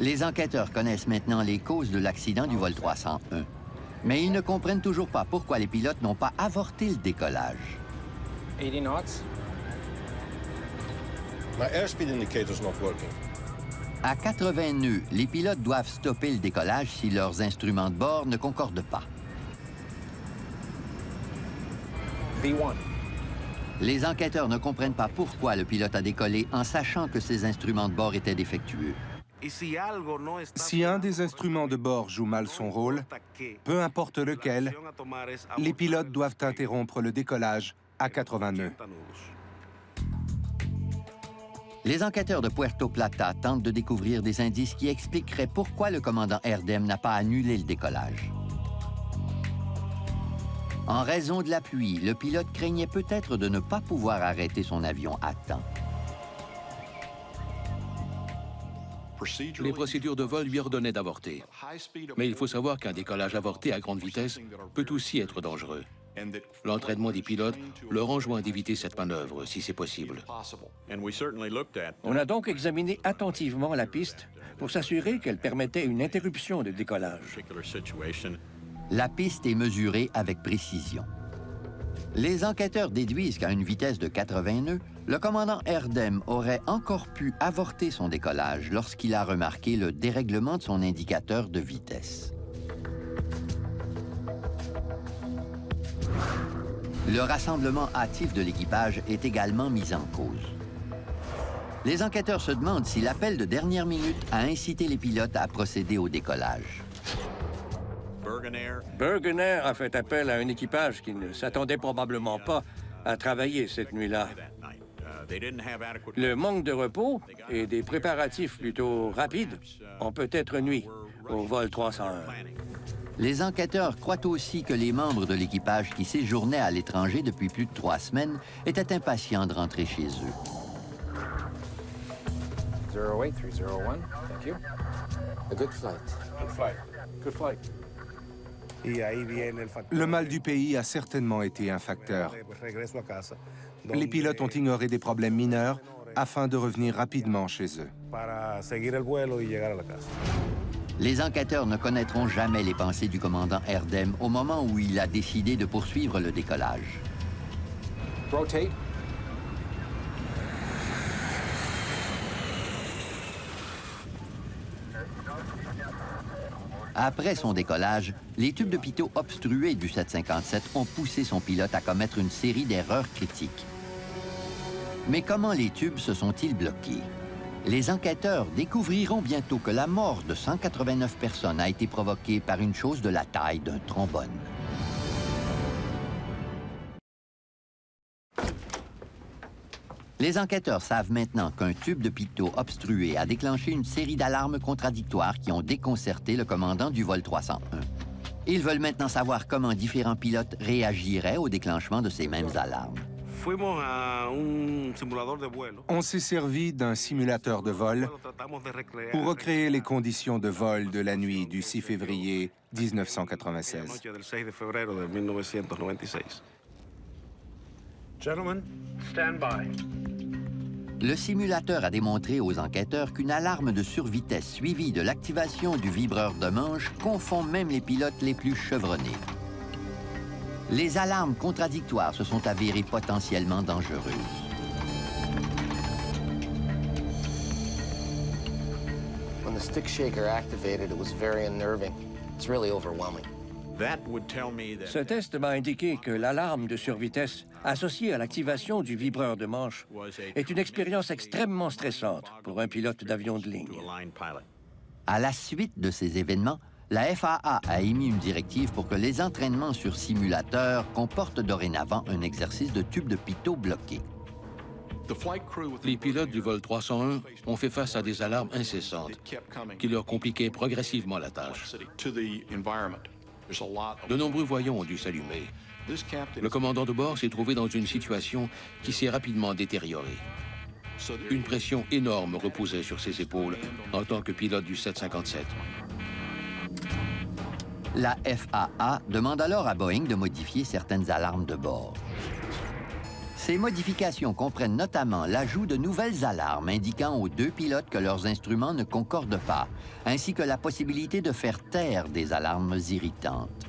Les enquêteurs connaissent maintenant les causes de l'accident du vol 301. Mais ils ne comprennent toujours pas pourquoi les pilotes n'ont pas avorté le décollage. 80 knots. My airspeed indicator's not working. À 80 nœuds, les pilotes doivent stopper le décollage si leurs instruments de bord ne concordent pas. V1. Les enquêteurs ne comprennent pas pourquoi le pilote a décollé en sachant que ses instruments de bord étaient défectueux. Si un des instruments de bord joue mal son rôle, peu importe lequel, les pilotes doivent interrompre le décollage à 80 nœuds. Les enquêteurs de Puerto Plata tentent de découvrir des indices qui expliqueraient pourquoi le commandant Erdem n'a pas annulé le décollage. En raison de la pluie, le pilote craignait peut-être de ne pas pouvoir arrêter son avion à temps. Les procédures de vol lui ordonnaient d'avorter. Mais il faut savoir qu'un décollage avorté à grande vitesse peut aussi être dangereux. L'entraînement des pilotes leur enjoint d'éviter cette manœuvre, si c'est possible. On a donc examiné attentivement la piste pour s'assurer qu'elle permettait une interruption de décollage. La piste est mesurée avec précision. Les enquêteurs déduisent qu'à une vitesse de 80 nœuds, le commandant Erdem aurait encore pu avorter son décollage lorsqu'il a remarqué le dérèglement de son indicateur de vitesse. Le rassemblement hâtif de l'équipage est également mis en cause. Les enquêteurs se demandent si l'appel de dernière minute a incité les pilotes à procéder au décollage. Bergen Air a fait appel à un équipage qui ne s'attendait probablement pas à travailler cette nuit-là. Le manque de repos et des préparatifs plutôt rapides ont peut-être nuit au vol 301. Les enquêteurs croient aussi que les membres de l'équipage qui séjournaient à l'étranger depuis plus de 3 semaines étaient impatients de rentrer chez eux. 08301, thank you. A good flight. Good flight. Good flight. Le mal du pays a certainement été un facteur. Les pilotes ont ignoré des problèmes mineurs afin de revenir rapidement chez eux. Les enquêteurs ne connaîtront jamais les pensées du commandant Erdem au moment où il a décidé de poursuivre le décollage. Rotate. Après son décollage, les tubes de pitot obstrués du 757 ont poussé son pilote à commettre une série d'erreurs critiques. Mais comment les tubes se sont-ils bloqués? Les enquêteurs découvriront bientôt que la mort de 189 personnes a été provoquée par une chose de la taille d'un trombone. Les enquêteurs savent maintenant qu'un tube de pitot obstrué a déclenché une série d'alarmes contradictoires qui ont déconcerté le commandant du vol 301. Ils veulent maintenant savoir comment différents pilotes réagiraient au déclenchement de ces mêmes alarmes. On s'est servi d'un simulateur de vol pour recréer les conditions de vol de la nuit du 6 février 1996. Gentlemen, stand by. Le simulateur a démontré aux enquêteurs qu'une alarme de survitesse suivie de l'activation du vibreur de manche confond même les pilotes les plus chevronnés. Les alarmes contradictoires se sont avérées potentiellement dangereuses. When the stick shaker activated, it was very unnerving. It's really overwhelming. Ce test m'a indiqué que l'alarme de survitesse associée à l'activation du vibreur de manche est une expérience extrêmement stressante pour un pilote d'avion de ligne. À la suite de ces événements, la FAA a émis une directive pour que les entraînements sur simulateur comportent dorénavant un exercice de tube de pitot bloqué. Les pilotes du vol 301 ont fait face à des alarmes incessantes qui leur compliquaient progressivement la tâche. De nombreux voyants ont dû s'allumer. Le commandant de bord s'est trouvé dans une situation qui s'est rapidement détériorée. Une pression énorme reposait sur ses épaules en tant que pilote du 757. La FAA demande alors à Boeing de modifier certaines alarmes de bord. Ces modifications comprennent notamment l'ajout de nouvelles alarmes indiquant aux deux pilotes que leurs instruments ne concordent pas, ainsi que la possibilité de faire taire des alarmes irritantes.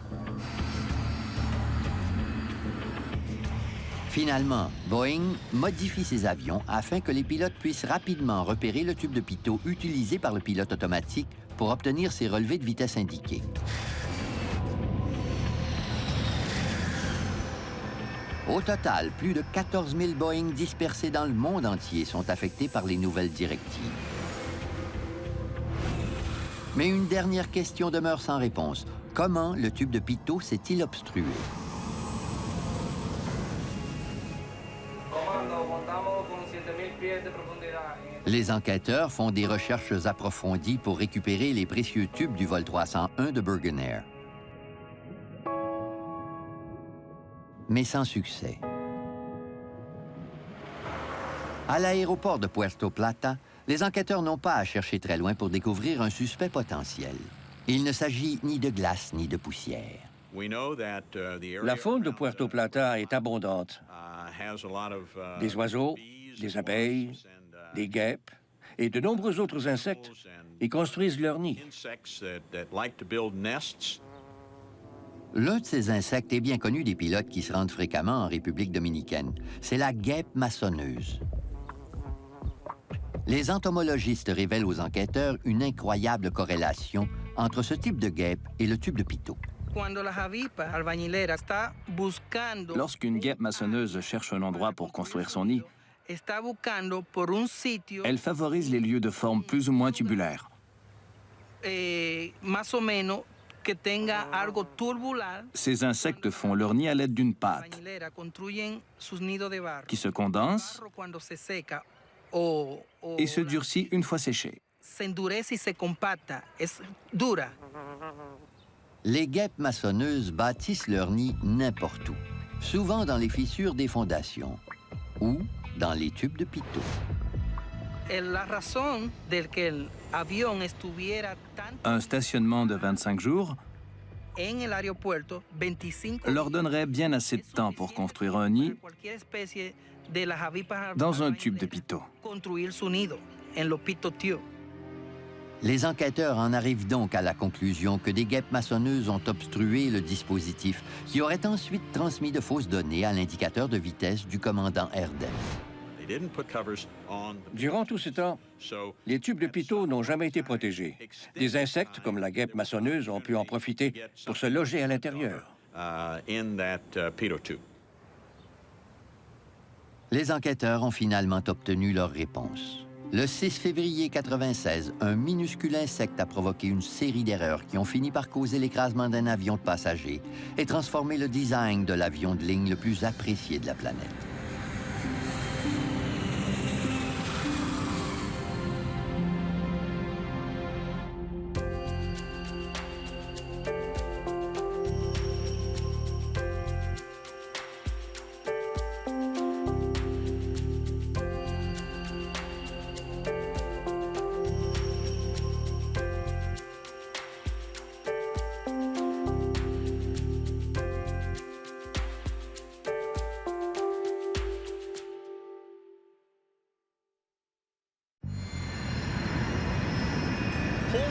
Finalement, Boeing modifie ses avions afin que les pilotes puissent rapidement repérer le tube de pitot utilisé par le pilote automatique pour obtenir ses relevés de vitesse indiqués. Au total, plus de 14 000 Boeing dispersés dans le monde entier sont affectés par les nouvelles directives. Mais une dernière question demeure sans réponse. Comment le tube de pitot s'est-il obstrué? Les enquêteurs font des recherches approfondies pour récupérer les précieux tubes du vol 301 de Bergen Air. Mais sans succès. À l'aéroport de Puerto Plata, les enquêteurs n'ont pas à chercher très loin pour découvrir un suspect potentiel. Il ne s'agit ni de glace ni de poussière. La faune de Puerto Plata est abondante. Des oiseaux, des abeilles, des guêpes et de nombreux autres insectes y construisent leur nid. L'un de ces insectes est bien connu des pilotes qui se rendent fréquemment en République dominicaine. C'est la guêpe maçonneuse. Les entomologistes révèlent aux enquêteurs une incroyable corrélation entre ce type de guêpe et le tube de pitot. Lorsqu'une guêpe maçonneuse cherche un endroit pour construire son nid, elle favorise les lieux de forme plus ou moins tubulaire. Ces insectes font leur nid à l'aide d'une pâte qui se condense et se durcit une fois séchée. Les guêpes maçonneuses bâtissent leur nid n'importe où, souvent dans les fissures des fondations ou dans les tubes de pitot. Un stationnement de 25 jours leur donnerait bien assez de temps pour construire un nid dans un tube de pitot. Les enquêteurs en arrivent donc à la conclusion que des guêpes maçonneuses ont obstrué le dispositif qui aurait ensuite transmis de fausses données à l'indicateur de vitesse du commandant Herden. Durant tout ce temps, les tubes de pitot n'ont jamais été protégés. Des insectes comme la guêpe maçonneuse ont pu en profiter pour se loger à l'intérieur. Les enquêteurs ont finalement obtenu leur réponse. Le 6 février 1996, un minuscule insecte a provoqué une série d'erreurs qui ont fini par causer l'écrasement d'un avion de passagers et transformer le design de l'avion de ligne le plus apprécié de la planète.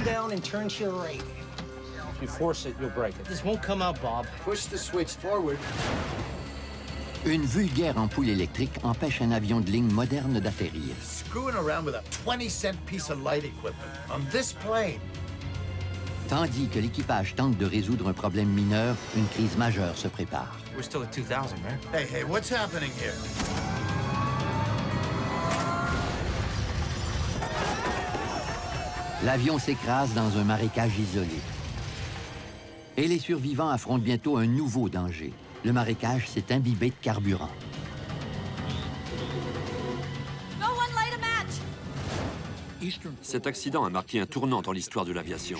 down and turn to your right. If you force it, you'll break it. This won't come out, Bob. Push the switch forward. Une vulgaire ampoule électrique empêche un avion de ligne moderne d'atterrir. Screwing around with a 20-cent piece of light equipment on this plane. Tandis que l'équipage tente de résoudre un problème mineur, une crise majeure se prépare. We're still at 2000, man. Hey, what's happening here? L'avion s'écrase dans un marécage isolé. Et les survivants affrontent bientôt un nouveau danger. Le marécage s'est imbibé de carburant. Cet accident a marqué un tournant dans l'histoire de l'aviation.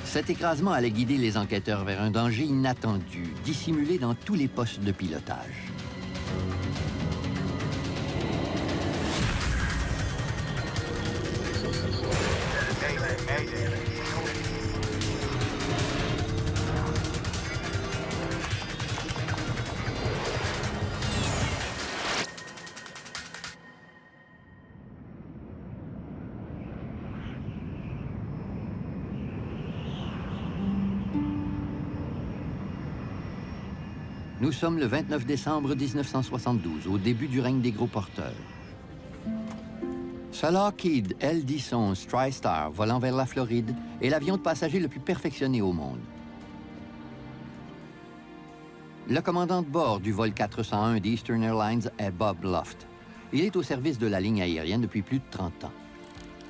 Cet écrasement allait guider les enquêteurs vers un danger inattendu, dissimulé dans tous les postes de pilotage. Nous sommes le 29 décembre 1972, au début du règne des gros porteurs. Ce Lockheed L-1011 TriStar volant vers la Floride est l'avion de passagers le plus perfectionné au monde. Le commandant de bord du vol 401 d'Eastern Airlines est Bob Loft. Il est au service de la ligne aérienne depuis plus de 30 ans.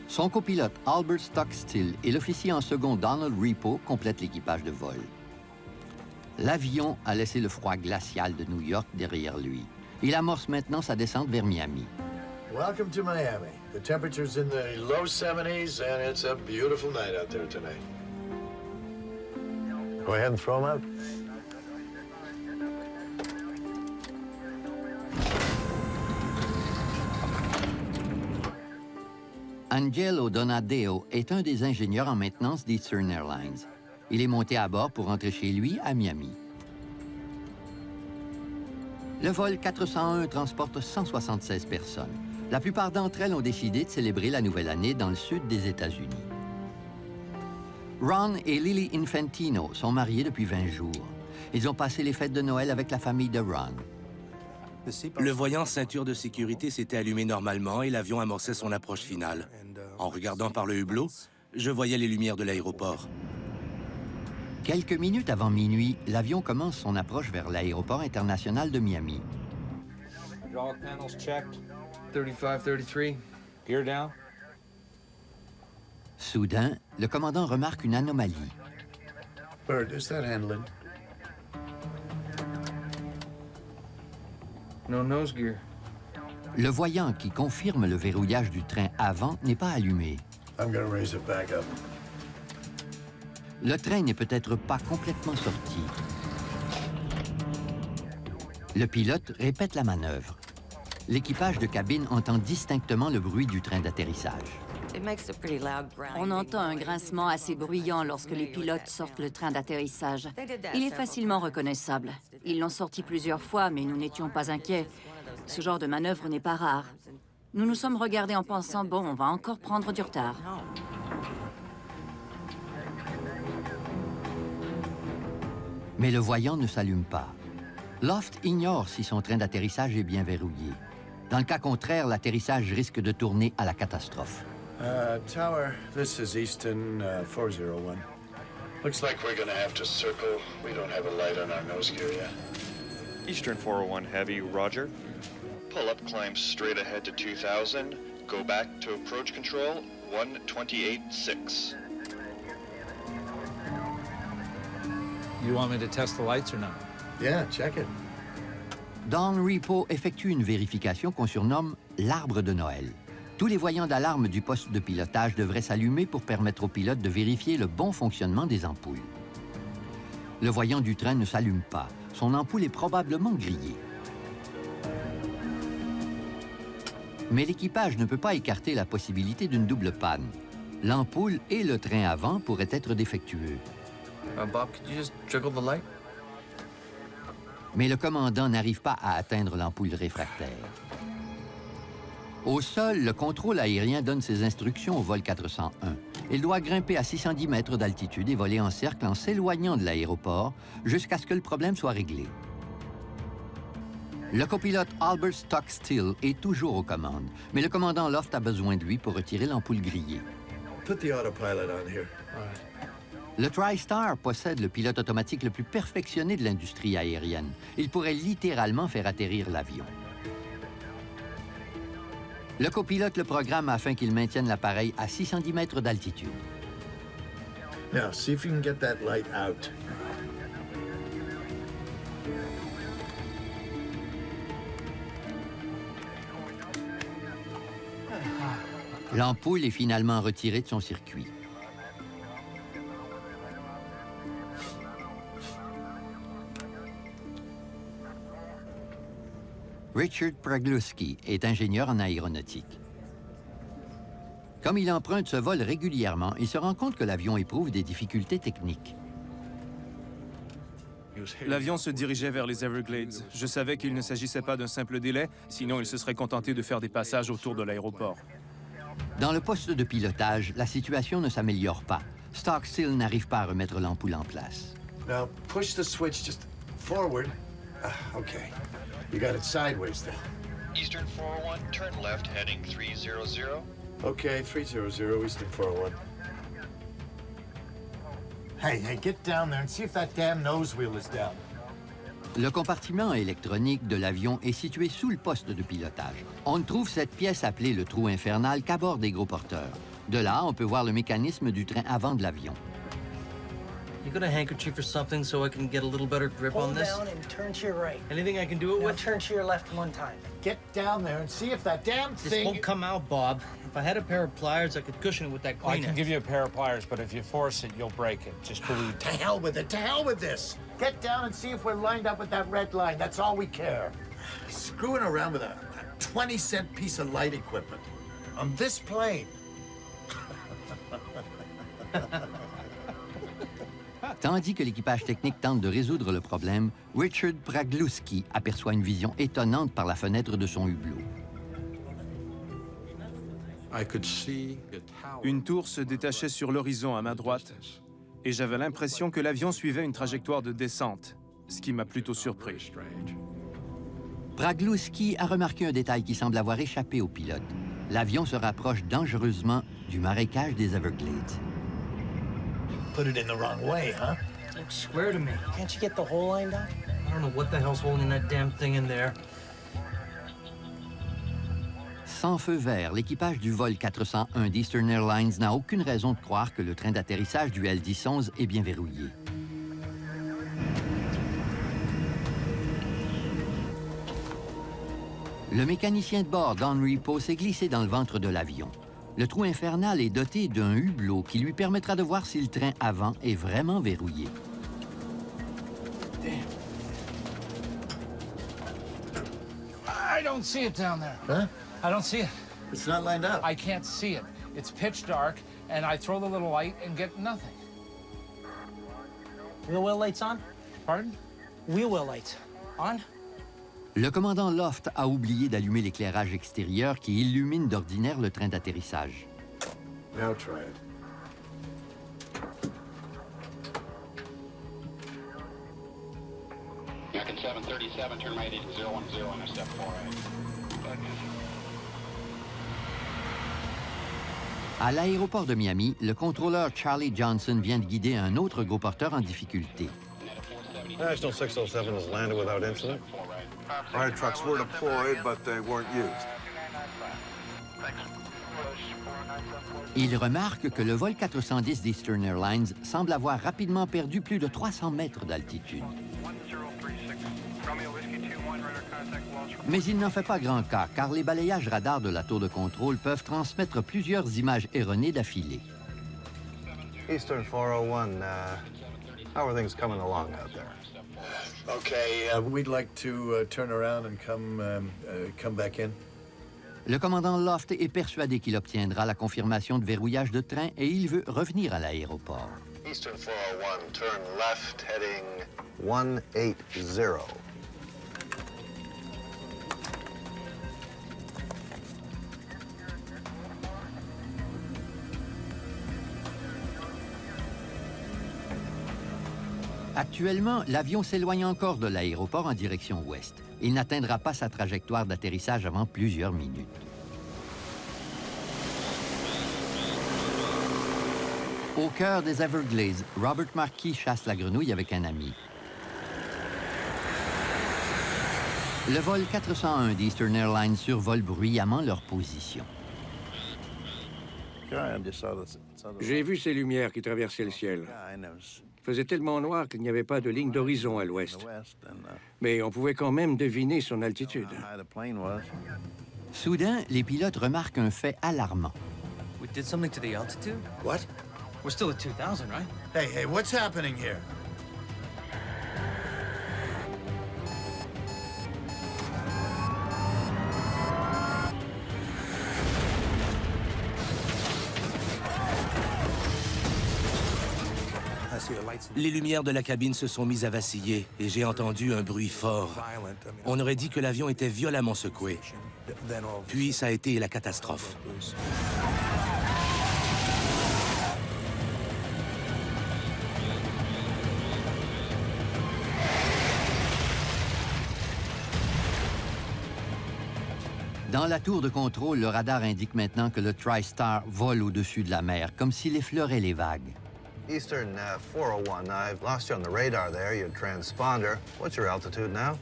Son copilote Albert Stockstill et l'officier en second Donald Repo complètent l'équipage de vol. L'avion a laissé le froid glacial de New York derrière lui. Il amorce maintenant sa descente vers Miami. Welcome to Miami. The temperature's in the low 70s, and it's a beautiful night out there tonight. Go ahead and throw them out. Angelo Donadeo est un des ingénieurs en maintenance d'Eastern Airlines. Il est monté à bord pour rentrer chez lui à Miami. Le vol 401 transporte 176 personnes. La plupart d'entre elles ont décidé de célébrer la nouvelle année dans le sud des États-Unis. Ron et Lily Infantino sont mariés depuis 20 jours. Ils ont passé les fêtes de Noël avec la famille de Ron. Le voyant ceinture de sécurité s'était allumé normalement et l'avion amorçait son approche finale. En regardant par le hublot, je voyais les lumières de l'aéroport. Quelques minutes avant minuit, l'avion commence son approche vers l'aéroport international de Miami. Hydraulic panels checked. 35, 33. Gear down. Soudain, le commandant remarque une anomalie. Bird, is that handling? No nose gear. Le voyant qui confirme le verrouillage du train avant n'est pas allumé. I'm gonna raise it back up. Le train n'est peut-être pas complètement sorti. Le pilote répète la manœuvre. L'équipage de cabine entend distinctement le bruit du train d'atterrissage. On entend un grincement assez bruyant lorsque les pilotes sortent le train d'atterrissage. Il est facilement reconnaissable. Ils l'ont sorti plusieurs fois, mais nous n'étions pas inquiets. Ce genre de manœuvre n'est pas rare. Nous nous sommes regardés en pensant, bon, on va encore prendre du retard. Mais le voyant ne s'allume pas. Loft ignore si son train d'atterrissage est bien verrouillé. Dans le cas contraire, l'atterrissage risque de tourner à la catastrophe. Tower, this is Easton 401. Looks like we're gonna have to circle. We don't have a light on our nose gear yet. Eastern 401 Heavy, roger. Pull up, climb straight ahead to 2000. Go back to approach control, 128.6. You want me to test the lights or not? Yeah, check it. Don Repo effectue une vérification qu'on surnomme l'arbre de Noël. Tous les voyants d'alarme du poste de pilotage devraient s'allumer pour permettre au pilote de vérifier le bon fonctionnement des ampoules. Le voyant du train ne s'allume pas. Son ampoule est probablement grillée. Mais l'équipage ne peut pas écarter la possibilité d'une double panne. L'ampoule et le train avant pourraient être défectueux. Bob, could you just jiggle the light? Mais le commandant n'arrive pas à atteindre l'ampoule réfractaire. Au sol, le contrôle aérien donne ses instructions au vol 401. Il doit grimper à 610 mètres d'altitude et voler en cercle en s'éloignant de l'aéroport jusqu'à ce que le problème soit réglé. Le copilote Albert Stockstill est toujours aux commandes, mais le commandant Loft a besoin de lui pour retirer l'ampoule grillée. Put the autopilot on here. Le TriStar possède le pilote automatique le plus perfectionné de l'industrie aérienne. Il pourrait littéralement faire atterrir l'avion. Le copilote le programme afin qu'il maintienne l'appareil à 610 mètres d'altitude. Now, see if you can get that light out. L'ampoule est finalement retirée de son circuit. Richard Pragluski est ingénieur en aéronautique. Comme il emprunte ce vol régulièrement, il se rend compte que l'avion éprouve des difficultés techniques. L'avion se dirigeait vers les Everglades. Je savais qu'il ne s'agissait pas d'un simple délai, sinon il se serait contenté de faire des passages autour de l'aéroport. Dans le poste de pilotage, la situation ne s'améliore pas. Stockstill n'arrive pas à remettre l'ampoule en place. Now, push the switch just forward. Okay. You got it sideways then. Eastern 401, turn left, heading 300. Okay, 300, Eastern 401. Hey, get down there and see if that damn nose wheel is down. Le compartiment électronique de l'avion est situé sous le poste de pilotage. On ne trouve cette pièce appelée le trou infernal qu'à bord des gros porteurs. De là, on peut voir le mécanisme du train avant de l'avion. You got a handkerchief or something so I can get a little better grip on this? Hold down and turn to your right. Anything I can do it Now with? turn to your left one time. Get down there and see if that damn This thing... won't come out, Bob. If I had a pair of pliers, I could cushion it with that I Kleenex. can give you a pair of pliers, but if you force it, you'll break it. Just believe To hell with it. To hell with this. Get down and see if we're lined up with that red line. That's all we care. Screwing around with a 20-cent piece of light equipment on this plane. Tandis que l'équipage technique tente de résoudre le problème, Richard Pragluski aperçoit une vision étonnante par la fenêtre de son hublot. Une tour se détachait sur l'horizon à ma droite, et j'avais l'impression que l'avion suivait une trajectoire de descente, ce qui m'a plutôt surpris. Pragluski a remarqué un détail qui semble avoir échappé au pilote. L'avion se rapproche dangereusement du marécage des Everglades. Put it in the wrong way, huh? Looks square to me. Can't you get the hole lined up? I don't know what the hell's holding that damn thing in there. Sans feu vert, l'équipage du vol 401 d'Eastern Airlines n'a aucune raison de croire que le train d'atterrissage du L-1011 est bien verrouillé. Le mécanicien de bord, Don Repo, s'est glissé dans le ventre de l'avion. Le trou infernal est doté d'un hublot qui lui permettra de voir si le train avant est vraiment verrouillé. I don't see it down there. Huh? I don't see it. It's not lined up. I can't see it. It's pitch dark, and I throw the little light and get nothing. Wheel well lights on? Pardon? Wheel well lights. On? Le commandant Loft a oublié d'allumer l'éclairage extérieur qui illumine d'ordinaire le train d'atterrissage. Now try it. American 737, turn right into 010, intercept 48. À l'aéroport de Miami, le contrôleur Charlie Johnson vient de guider un autre gros porteur en difficulté. National 607 has landed without incident. Fire trucks were deployed, but they weren't used. Il remarque que le vol 410 d'Eastern Airlines semble avoir rapidement perdu plus de 300 mètres d'altitude. Mais il n'en fait pas grand cas, car les balayages radars de la tour de contrôle peuvent transmettre plusieurs images erronées d'affilée. Eastern 401, how are things coming along out there? Okay, we'd like to turn around and come back in. Le commandant Loft est persuadé qu'il obtiendra la confirmation de verrouillage de train et il veut revenir à l'aéroport. Eastern 401, turn left, heading 180. Actuellement, l'avion s'éloigne encore de l'aéroport en direction ouest. Il n'atteindra pas sa trajectoire d'atterrissage avant plusieurs minutes. Au cœur des Everglades, Robert Markey chasse la grenouille avec un ami. Le vol 401 d'Eastern Airlines survole bruyamment leur position. J'ai vu ces lumières qui traversaient le ciel. Il faisait tellement noir qu'il n'y avait pas de ligne d'horizon à l'ouest. Mais on pouvait quand même deviner son altitude. Soudain, les pilotes remarquent un fait alarmant. We did something to the altitude? What? We're still at 2,000, right? Hey, what's happening here? Les lumières de la cabine se sont mises à vaciller et j'ai entendu un bruit fort. On aurait dit que l'avion était violemment secoué. Puis ça a été la catastrophe. Dans la tour de contrôle, le radar indique maintenant que le TriStar vole au-dessus de la mer, comme s'il effleurait les vagues. Eastern 401, I've lost you on the radar there, your transponder. What's your altitude now?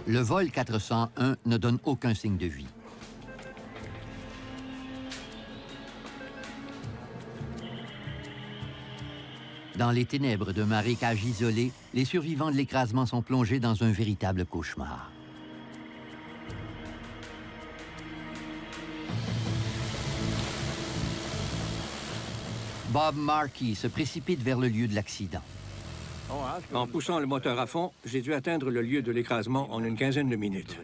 Le vol 401 ne donne aucun signe de vie. Dans les ténèbres d'un marécage isolé, les survivants de l'écrasement sont plongés dans un véritable cauchemar. Bob Markey se précipite vers le lieu de l'accident. En poussant le moteur à fond, j'ai dû atteindre le lieu de l'écrasement en une quinzaine de minutes.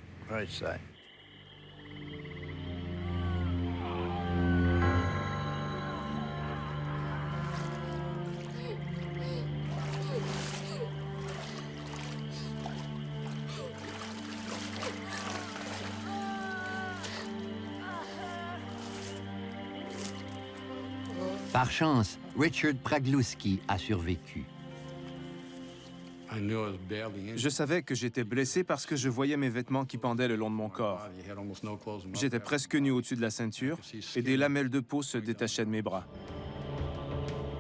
Par chance, Richard Pragluski a survécu. Je savais que j'étais blessé parce que je voyais mes vêtements qui pendaient le long de mon corps. J'étais presque nu au-dessus de la ceinture et des lamelles de peau se détachaient de mes bras.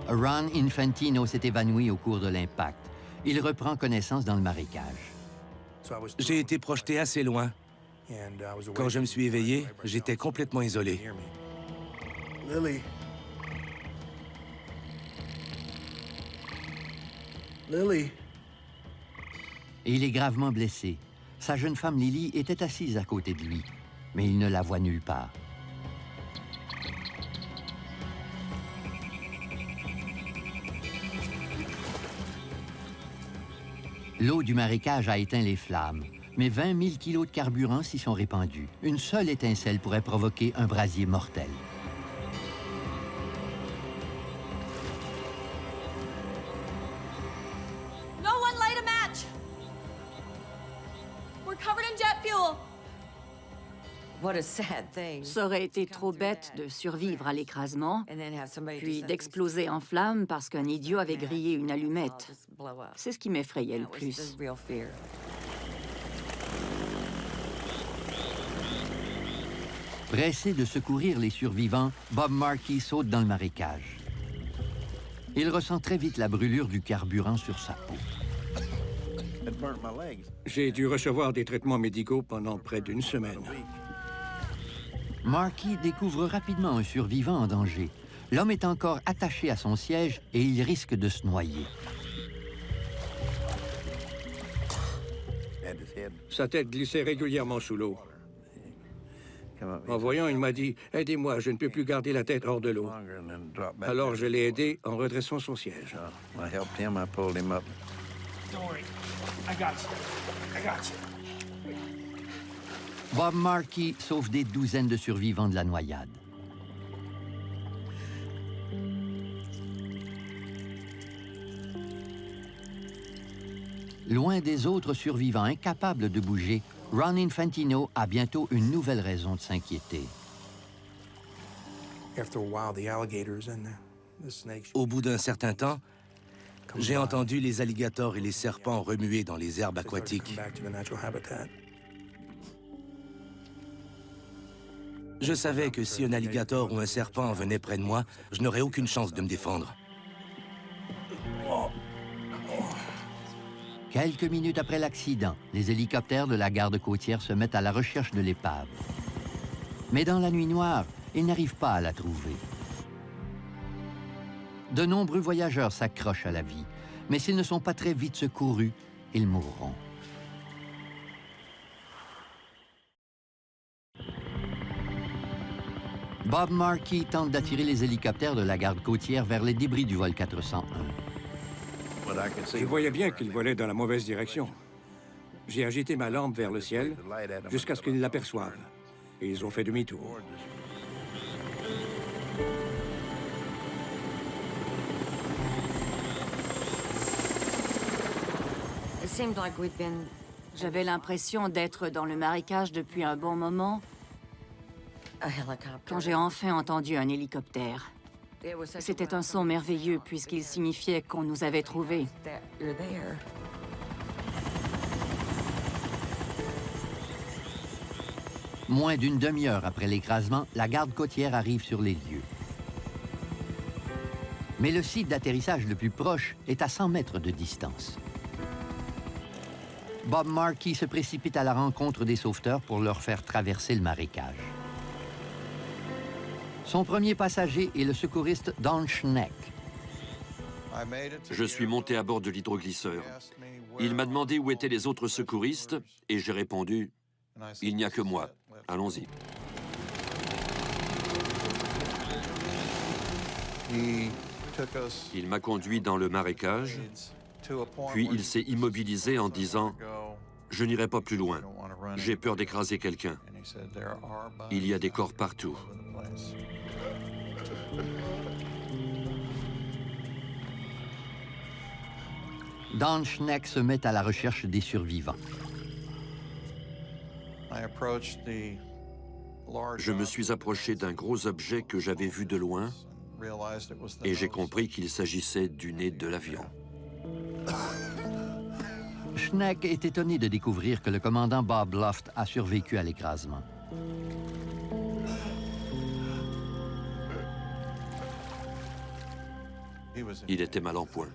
Ron Infantino s'est évanoui au cours de l'impact. Il reprend connaissance dans le marécage. J'ai été projeté assez loin. Quand je me suis éveillé, j'étais complètement isolé. Lily. Lily. Et il est gravement blessé. Sa jeune femme Lily était assise à côté de lui, mais il ne la voit nulle part. L'eau du marécage a éteint les flammes, mais 20 000 kilos de carburant s'y sont répandus. Une seule étincelle pourrait provoquer un brasier mortel. Ça aurait été trop bête de survivre à l'écrasement, puis d'exploser en flammes parce qu'un idiot avait grillé une allumette. C'est ce qui m'effrayait le plus. Pressé de secourir les survivants, Bob Markey saute dans le marécage. Il ressent très vite la brûlure du carburant sur sa peau. J'ai dû recevoir des traitements médicaux pendant près d'une semaine. Markey découvre rapidement un survivant en danger. L'homme est encore attaché à son siège et il risque de se noyer. Sa tête glissait régulièrement sous l'eau. En voyant, il m'a dit « Aidez-moi, je ne peux plus garder la tête hors de l'eau. » Alors je l'ai aidé en redressant son siège. Bob Markey sauve des douzaines de survivants de la noyade. Loin des autres survivants incapables de bouger, Ron Infantino a bientôt une nouvelle raison de s'inquiéter. Au bout d'un certain temps, J'ai entendu les alligators et les serpents remuer dans les herbes aquatiques. Je savais que si un alligator ou un serpent venait près de moi, je n'aurais aucune chance de me défendre. Quelques minutes après l'accident, les hélicoptères de la garde côtière se mettent à la recherche de l'épave. Mais dans la nuit noire, ils n'arrivent pas à la trouver. De nombreux voyageurs s'accrochent à la vie, mais s'ils ne sont pas très vite secourus, ils mourront. Bob Markey tente d'attirer les hélicoptères de la garde côtière vers les débris du vol 401. Je voyais bien qu'ils volaient dans la mauvaise direction. J'ai agité ma lampe vers le ciel jusqu'à ce qu'ils l'aperçoivent. Et ils ont fait demi-tour. J'avais l'impression d'être dans le marécage depuis un bon moment quand j'ai enfin entendu un hélicoptère. C'était un son merveilleux puisqu'il signifiait qu'on nous avait trouvés. Moins d'une demi-heure après l'écrasement, la garde côtière arrive sur les lieux. Mais le site d'atterrissage le plus proche est à 100 mètres de distance. Bob Markey se précipite à la rencontre des sauveteurs pour leur faire traverser le marécage. Son premier passager est le secouriste Don Schneck. Je suis monté à bord de l'hydroglisseur. Il m'a demandé où étaient les autres secouristes et j'ai répondu « Il n'y a que moi. Allons-y. » Il m'a conduit dans le marécage, puis il s'est immobilisé en disant « Je n'irai pas plus loin. J'ai peur d'écraser quelqu'un. Il y a des corps partout. » Don Schneck se met à la recherche des survivants. Je me suis approché d'un gros objet que j'avais vu de loin et j'ai compris qu'il s'agissait du nez de l'avion. Schneck est étonné de découvrir que le commandant Bob Loft a survécu à l'écrasement. Il était mal en point.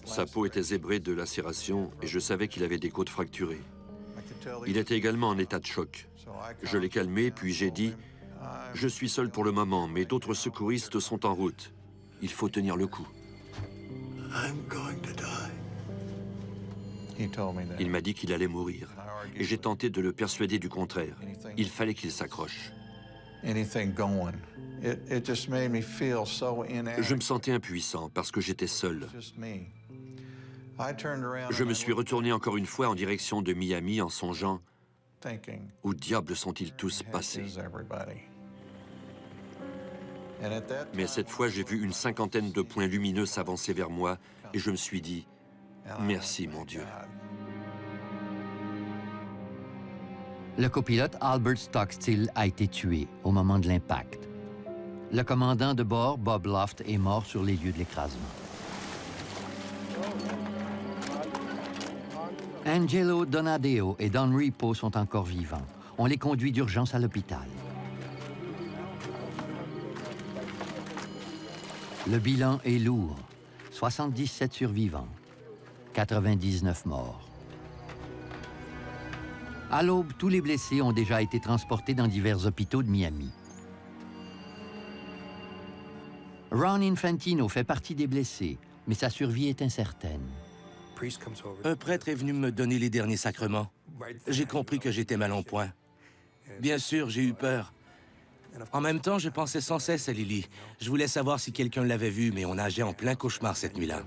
Sa peau était zébrée de lacérations et je savais qu'il avait des côtes fracturées. Il était également en état de choc. Je l'ai calmé, puis j'ai dit « Je suis seul pour le moment, mais d'autres secouristes sont en route. Il faut tenir le coup. » Il m'a dit qu'il allait mourir, et j'ai tenté de le persuader du contraire. Il fallait qu'il s'accroche. Je me sentais impuissant parce que j'étais seul. Je me suis retourné encore une fois en direction de Miami en songeant « Où diable sont-ils tous passés ?» Mais cette fois, j'ai vu une cinquantaine de points lumineux s'avancer vers moi et je me suis dit « Merci, mon Dieu. » Le copilote Albert Stockstill a été tué au moment de l'impact. Le commandant de bord, Bob Loft, est mort sur les lieux de l'écrasement. Angelo Donadeo et Don Repo sont encore vivants. On les conduit d'urgence à l'hôpital. Le bilan est lourd. 77 survivants, 99 morts. À l'aube, tous les blessés ont déjà été transportés dans divers hôpitaux de Miami. Ron Infantino fait partie des blessés, mais sa survie est incertaine. Un prêtre est venu me donner les derniers sacrements. J'ai compris que j'étais mal en point. Bien sûr, j'ai eu peur. En même temps, je pensais sans cesse à Lily. Je voulais savoir si quelqu'un l'avait vue, mais on nageait en plein cauchemar cette nuit-là.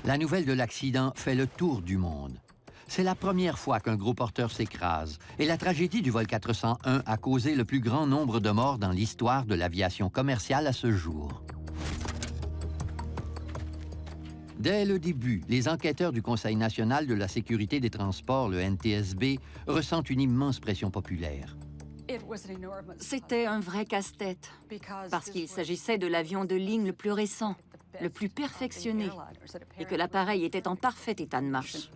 La nouvelle de l'accident fait le tour du monde. C'est la première fois qu'un gros porteur s'écrase, et la tragédie du vol 401 a causé le plus grand nombre de morts dans l'histoire de l'aviation commerciale à ce jour. Dès le début, les enquêteurs du Conseil national de la sécurité des transports, le NTSB, ressentent une immense pression populaire. C'était un vrai casse-tête, parce qu'il s'agissait de l'avion de ligne le plus récent, le plus perfectionné, et que l'appareil était en parfait état de marche.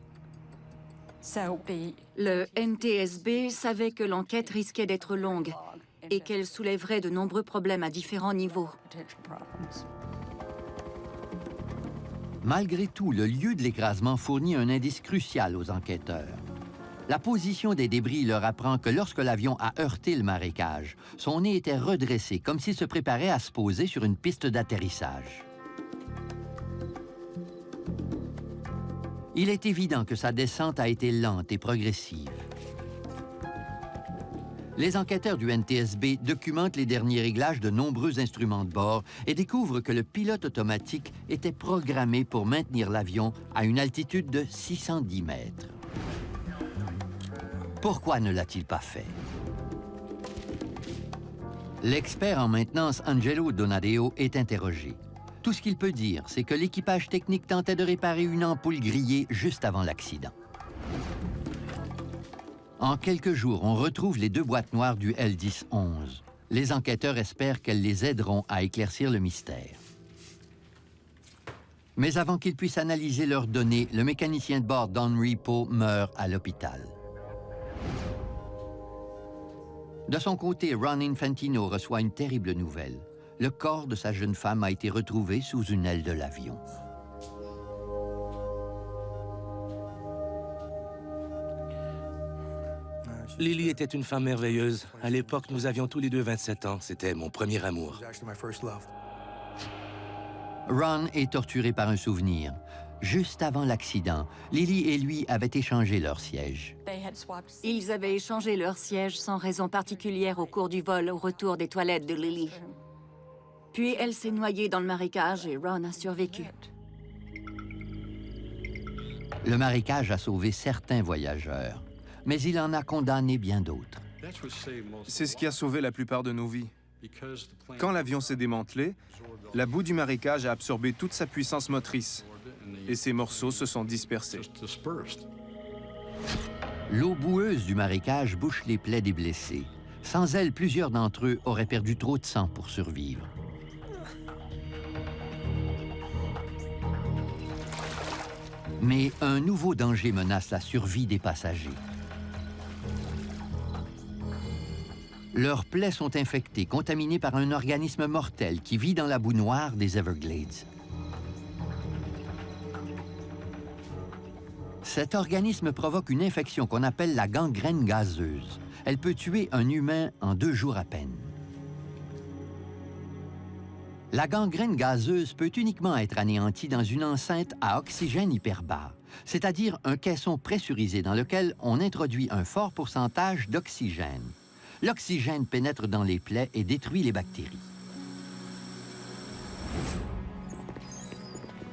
Le NTSB savait que l'enquête risquait d'être longue et qu'elle soulèverait de nombreux problèmes à différents niveaux. Malgré tout, le lieu de l'écrasement fournit un indice crucial aux enquêteurs. La position des débris leur apprend que lorsque l'avion a heurté le marécage, son nez était redressé, comme s'il se préparait à se poser sur une piste d'atterrissage. Il est évident que sa descente a été lente et progressive. Les enquêteurs du NTSB documentent les derniers réglages de nombreux instruments de bord et découvrent que le pilote automatique était programmé pour maintenir l'avion à une altitude de 610 mètres. Pourquoi ne l'a-t-il pas fait? L'expert en maintenance Angelo Donadeo est interrogé. Tout ce qu'il peut dire, c'est que l'équipage technique tentait de réparer une ampoule grillée juste avant l'accident. En quelques jours, on retrouve les deux boîtes noires du L-10-11. Les enquêteurs espèrent qu'elles les aideront à éclaircir le mystère. Mais avant qu'ils puissent analyser leurs données, le mécanicien de bord Don Repo meurt à l'hôpital. De son côté, Ron Infantino reçoit une terrible nouvelle. Le corps de sa jeune femme a été retrouvé sous une aile de l'avion. Lily était une femme merveilleuse. À l'époque, nous avions tous les deux 27 ans. C'était mon premier amour. Ron est torturé par un souvenir. Juste avant l'accident, Lily et lui avaient échangé leur siège. Ils avaient échangé leur siège sans raison particulière au cours du vol au retour des toilettes de Lily. Puis elle s'est noyée dans le marécage et Ron a survécu. Le marécage a sauvé certains voyageurs, mais il en a condamné bien d'autres. C'est ce qui a sauvé la plupart de nos vies. Quand l'avion s'est démantelé, la boue du marécage a absorbé toute sa puissance motrice et ces morceaux se sont dispersés. L'eau boueuse du marécage bouche les plaies des blessés. Sans elle, plusieurs d'entre eux auraient perdu trop de sang pour survivre. Mais un nouveau danger menace la survie des passagers. Leurs plaies sont infectées, contaminées par un organisme mortel qui vit dans la boue noire des Everglades. Cet organisme provoque une infection qu'on appelle la gangrène gazeuse. Elle peut tuer un humain en 2 jours à peine. La gangrène gazeuse peut uniquement être anéantie dans une enceinte à oxygène hyperbare, c'est-à-dire un caisson pressurisé dans lequel on introduit un fort pourcentage d'oxygène. L'oxygène pénètre dans les plaies et détruit les bactéries.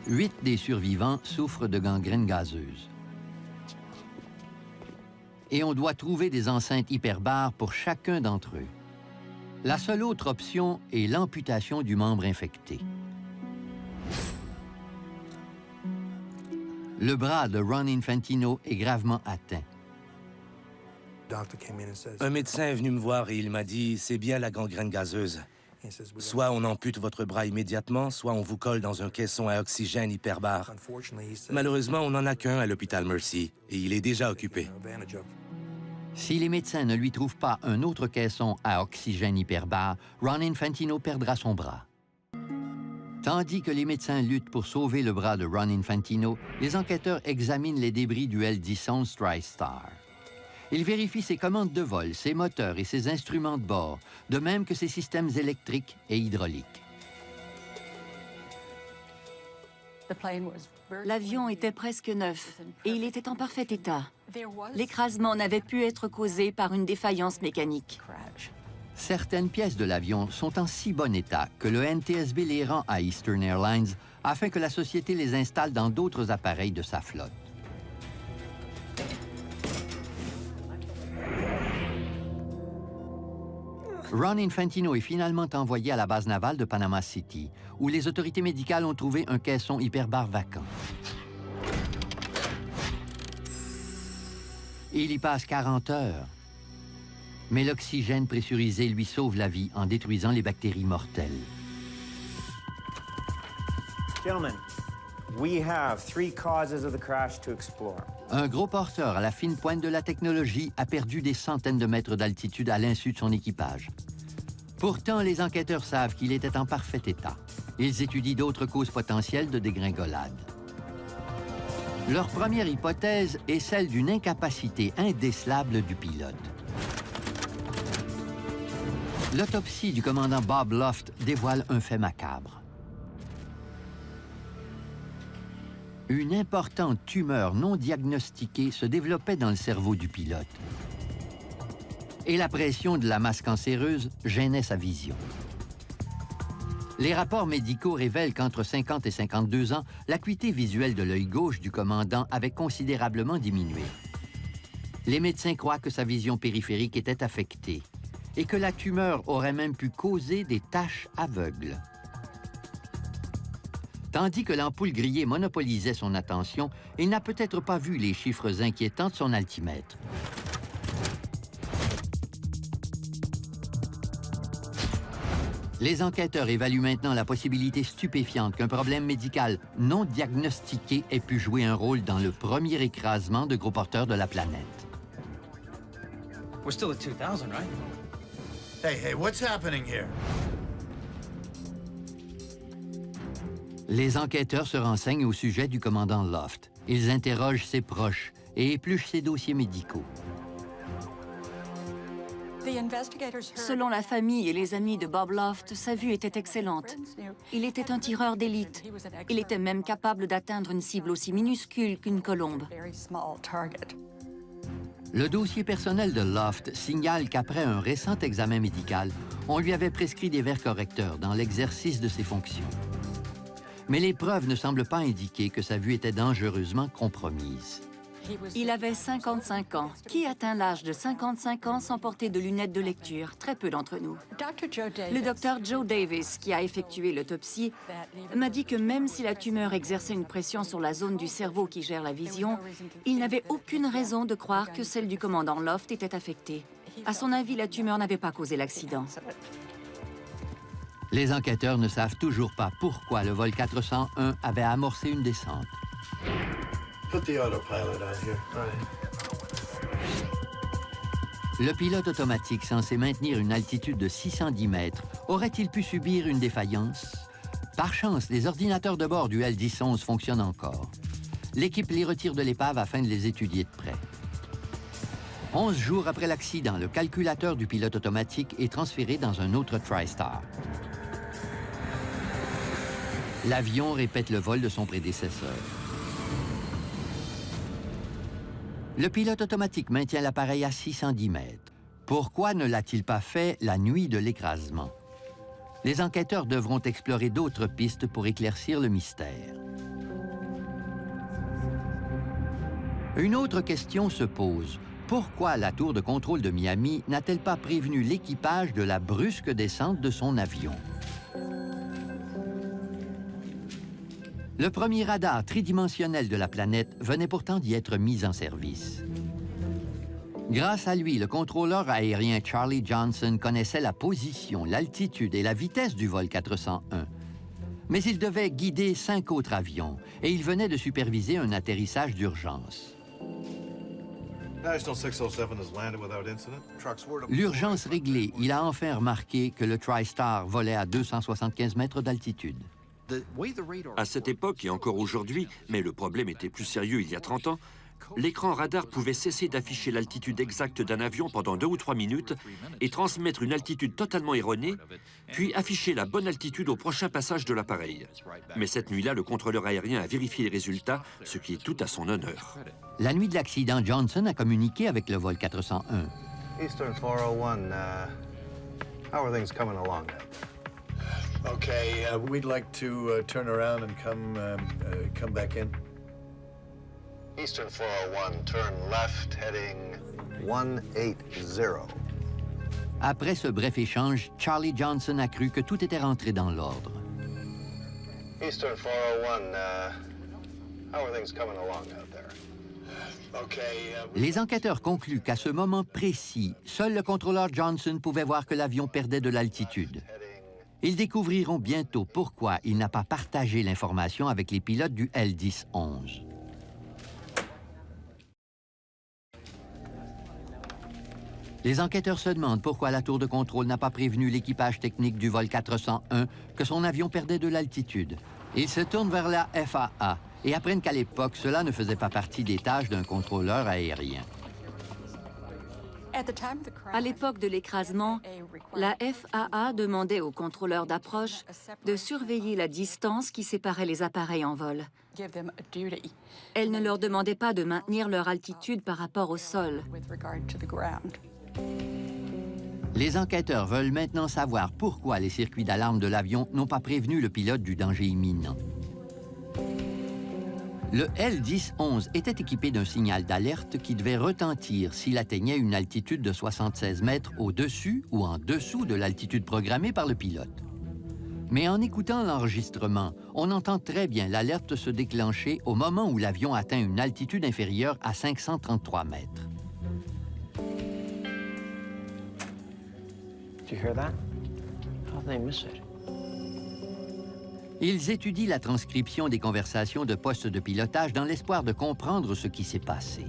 8 des survivants souffrent de gangrène gazeuse. Et on doit trouver des enceintes hyperbares pour chacun d'entre eux. La seule autre option est l'amputation du membre infecté. Le bras de Ron Infantino est gravement atteint. Un médecin est venu me voir et il m'a dit « C'est bien la gangrène gazeuse. Soit on ampute votre bras immédiatement, soit on vous colle dans un caisson à oxygène hyperbare. » Malheureusement, on n'en a qu'un à l'hôpital Mercy et il est déjà occupé. Si les médecins ne lui trouvent pas un autre caisson à oxygène hyperbare, Ron Infantino perdra son bras. Tandis que les médecins luttent pour sauver le bras de Ron Infantino, les enquêteurs examinent les débris du L-10-11 TriStar. Ils vérifient ses commandes de vol, ses moteurs et ses instruments de bord, de même que ses systèmes électriques et hydrauliques. L'avion était presque neuf et il était en parfait état. L'écrasement n'avait pu être causé par une défaillance mécanique. Certaines pièces de l'avion sont en si bon état que le NTSB les rend à Eastern Airlines afin que la société les installe dans d'autres appareils de sa flotte. Ron Infantino est finalement envoyé à la base navale de Panama City, où les autorités médicales ont trouvé un caisson hyperbare vacant. Il y passe 40 heures. Mais l'oxygène pressurisé lui sauve la vie en détruisant les bactéries mortelles. Gentlemen, we have 3 causes of the crash to explore. Un gros porteur à la fine pointe de la technologie a perdu des centaines de mètres d'altitude à l'insu de son équipage. Pourtant, les enquêteurs savent qu'il était en parfait état. Ils étudient d'autres causes potentielles de dégringolade. Leur première hypothèse est celle d'une incapacité indécelable du pilote. L'autopsie du commandant Bob Loft dévoile un fait macabre. Une importante tumeur non diagnostiquée se développait dans le cerveau du pilote. Et la pression de la masse cancéreuse gênait sa vision. Les rapports médicaux révèlent qu'entre 50 et 52 ans, l'acuité visuelle de l'œil gauche du commandant avait considérablement diminué. Les médecins croient que sa vision périphérique était affectée et que la tumeur aurait même pu causer des taches aveugles. Tandis que l'ampoule grillée monopolisait son attention, il n'a peut-être pas vu les chiffres inquiétants de son altimètre. Les enquêteurs évaluent maintenant la possibilité stupéfiante qu'un problème médical non diagnostiqué ait pu jouer un rôle dans le premier écrasement de gros porteurs de la planète. We're still at 2000, right? Hey, what's happening here? Les enquêteurs se renseignent au sujet du commandant Loft. Ils interrogent ses proches et épluchent ses dossiers médicaux. Selon la famille et les amis de Bob Loft, sa vue était excellente. Il était un tireur d'élite. Il était même capable d'atteindre une cible aussi minuscule qu'une colombe. Le dossier personnel de Loft signale qu'après un récent examen médical, on lui avait prescrit des verres correcteurs dans l'exercice de ses fonctions. Mais les preuves ne semblent pas indiquer que sa vue était dangereusement compromise. Il avait 55 ans. Qui atteint l'âge de 55 ans sans porter de lunettes de lecture? Très peu d'entre nous. Le docteur Joe Davis, qui a effectué l'autopsie, m'a dit que même si la tumeur exerçait une pression sur la zone du cerveau qui gère la vision, il n'avait aucune raison de croire que celle du commandant Loft était affectée. À son avis, la tumeur n'avait pas causé l'accident. Les enquêteurs ne savent toujours pas pourquoi le vol 401 avait amorcé une descente. Put the autopilot on here. Le pilote automatique censé maintenir une altitude de 610 mètres aurait-il pu subir une défaillance? Par chance, les ordinateurs de bord du L-1011 fonctionnent encore. L'équipe les retire de l'épave afin de les étudier de près. 11 jours après l'accident, le calculateur du pilote automatique est transféré dans un autre TriStar. L'avion répète le vol de son prédécesseur. Le pilote automatique maintient l'appareil à 610 mètres. Pourquoi ne l'a-t-il pas fait la nuit de l'écrasement? Les enquêteurs devront explorer d'autres pistes pour éclaircir le mystère. Une autre question se pose. Pourquoi la tour de contrôle de Miami n'a-t-elle pas prévenu l'équipage de la brusque descente de son avion? Le premier radar tridimensionnel de la planète venait pourtant d'y être mis en service. Grâce à lui, le contrôleur aérien Charlie Johnson connaissait la position, l'altitude et la vitesse du vol 401. Mais il devait guider 5 autres avions et il venait de superviser un atterrissage d'urgence. L'urgence réglée, il a enfin remarqué que le TriStar volait à 275 mètres d'altitude. À cette époque et encore aujourd'hui, mais le problème était plus sérieux il y a 30 ans, l'écran radar pouvait cesser d'afficher l'altitude exacte d'un avion pendant 2 ou 3 minutes et transmettre une altitude totalement erronée, puis afficher la bonne altitude au prochain passage de l'appareil. Mais cette nuit-là, le contrôleur aérien a vérifié les résultats, ce qui est tout à son honneur. La nuit de l'accident, Johnson a communiqué avec le vol 401. Eastern 401, how are things coming along? Okay, we'd like to turn around and come back in. Eastern 401, turn left, heading 180. Après ce bref échange, Charlie Johnson a cru que tout était rentré dans l'ordre. Eastern 401, how are things coming along out there? Les enquêteurs concluent qu'à ce moment précis, seul le contrôleur Johnson pouvait voir que l'avion perdait de l'altitude. Ils découvriront bientôt pourquoi il n'a pas partagé l'information avec les pilotes du L-10-11. Les enquêteurs se demandent pourquoi la tour de contrôle n'a pas prévenu l'équipage technique du vol 401 que son avion perdait de l'altitude. Ils se tournent vers la FAA et apprennent qu'à l'époque, cela ne faisait pas partie des tâches d'un contrôleur aérien. À l'époque de l'écrasement, la FAA demandait aux contrôleurs d'approche de surveiller la distance qui séparait les appareils en vol. Elle ne leur demandait pas de maintenir leur altitude par rapport au sol. Les enquêteurs veulent maintenant savoir pourquoi les circuits d'alarme de l'avion n'ont pas prévenu le pilote du danger imminent. Le L-10-11 était équipé d'un signal d'alerte qui devait retentir s'il atteignait une altitude de 76 mètres au-dessus ou en dessous de l'altitude programmée par le pilote. Mais en écoutant l'enregistrement, on entend très bien l'alerte se déclencher au moment où l'avion atteint une altitude inférieure à 533 mètres. Did you hear that? How did they miss it? Ils étudient la transcription des conversations de postes de pilotage dans l'espoir de comprendre ce qui s'est passé.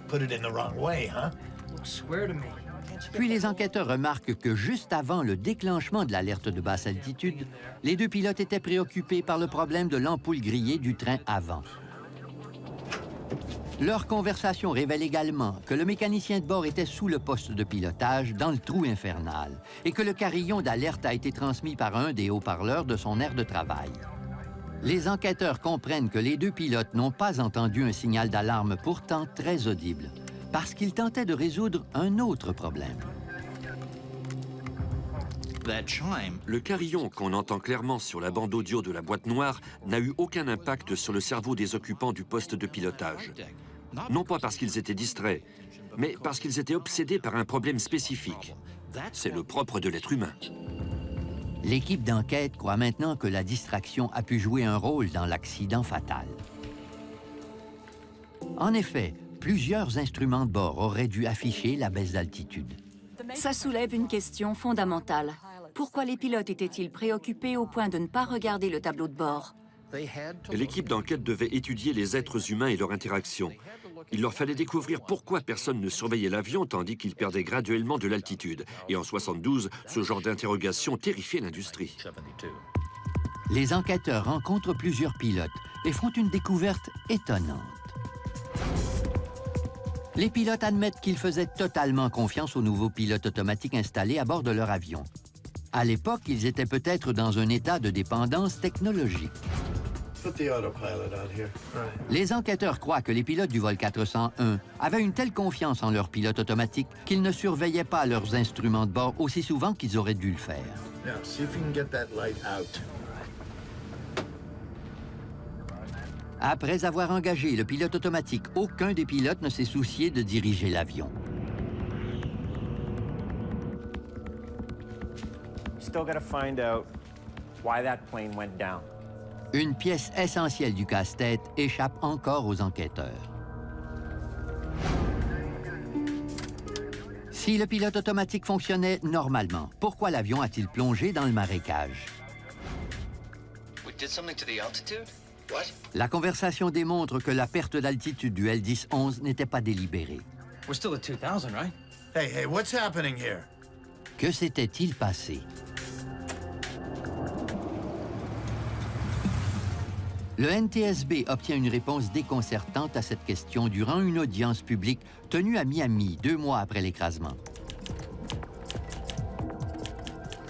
Put it in the wrong way, huh? Swear to me. Puis les enquêteurs remarquent que juste avant le déclenchement de l'alerte de basse altitude, les deux pilotes étaient préoccupés par le problème de l'ampoule grillée du train avant. Leur conversation révèle également que le mécanicien de bord était sous le poste de pilotage, dans le trou infernal, et que le carillon d'alerte a été transmis par un des haut-parleurs de son aire de travail. Les enquêteurs comprennent que les deux pilotes n'ont pas entendu un signal d'alarme pourtant très audible, parce qu'ils tentaient de résoudre un autre problème. Le carillon qu'on entend clairement sur la bande audio de la boîte noire n'a eu aucun impact sur le cerveau des occupants du poste de pilotage. Non pas parce qu'ils étaient distraits, mais parce qu'ils étaient obsédés par un problème spécifique. C'est le propre de l'être humain. L'équipe d'enquête croit maintenant que la distraction a pu jouer un rôle dans l'accident fatal. En effet, plusieurs instruments de bord auraient dû afficher la baisse d'altitude. Ça soulève une question fondamentale. Pourquoi les pilotes étaient-ils préoccupés au point de ne pas regarder le tableau de bord? L'équipe d'enquête devait étudier les êtres humains et leur interaction. Il leur fallait découvrir pourquoi personne ne surveillait l'avion tandis qu'il perdait graduellement de l'altitude. Et en 72, ce genre d'interrogation terrifiait l'industrie. Les enquêteurs rencontrent plusieurs pilotes et font une découverte étonnante. Les pilotes admettent qu'ils faisaient totalement confiance aux nouveaux pilotes automatiques installés à bord de leur avion. À l'époque, ils étaient peut-être dans un état de dépendance technologique. Les enquêteurs croient que les pilotes du vol 401 avaient une telle confiance en leur pilote automatique qu'ils ne surveillaient pas leurs instruments de bord aussi souvent qu'ils auraient dû le faire. Après avoir engagé le pilote automatique, aucun des pilotes ne s'est soucié de diriger l'avion. Still got to find out why that plane went down. Une pièce essentielle du casse-tête échappe encore aux enquêteurs. Si le pilote automatique fonctionnait normalement, pourquoi l'avion a-t-il plongé dans le marécage? La conversation démontre que la perte d'altitude du L-10-11 n'était pas délibérée. We're still at 2000, right? Hey, what's happening here? Que s'était-il passé? Le NTSB obtient une réponse déconcertante à cette question durant une audience publique tenue à Miami 2 mois après l'écrasement.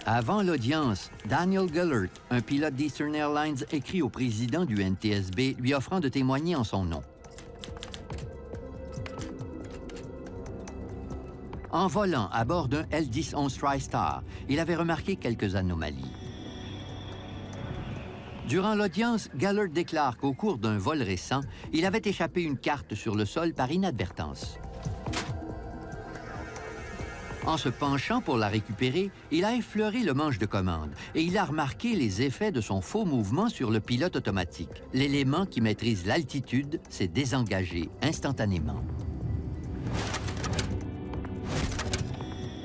Avant l'audience, Daniel Gellert, un pilote d'Eastern Airlines, écrit au président du NTSB lui offrant de témoigner en son nom. En volant à bord d'un L-10-11 TriStar, il avait remarqué quelques anomalies. Durant l'audience, Gellert déclare qu'au cours d'un vol récent, il avait échappé une carte sur le sol par inadvertance. En se penchant pour la récupérer, il a effleuré le manche de commande et il a remarqué les effets de son faux mouvement sur le pilote automatique. L'élément qui maîtrise l'altitude s'est désengagé instantanément.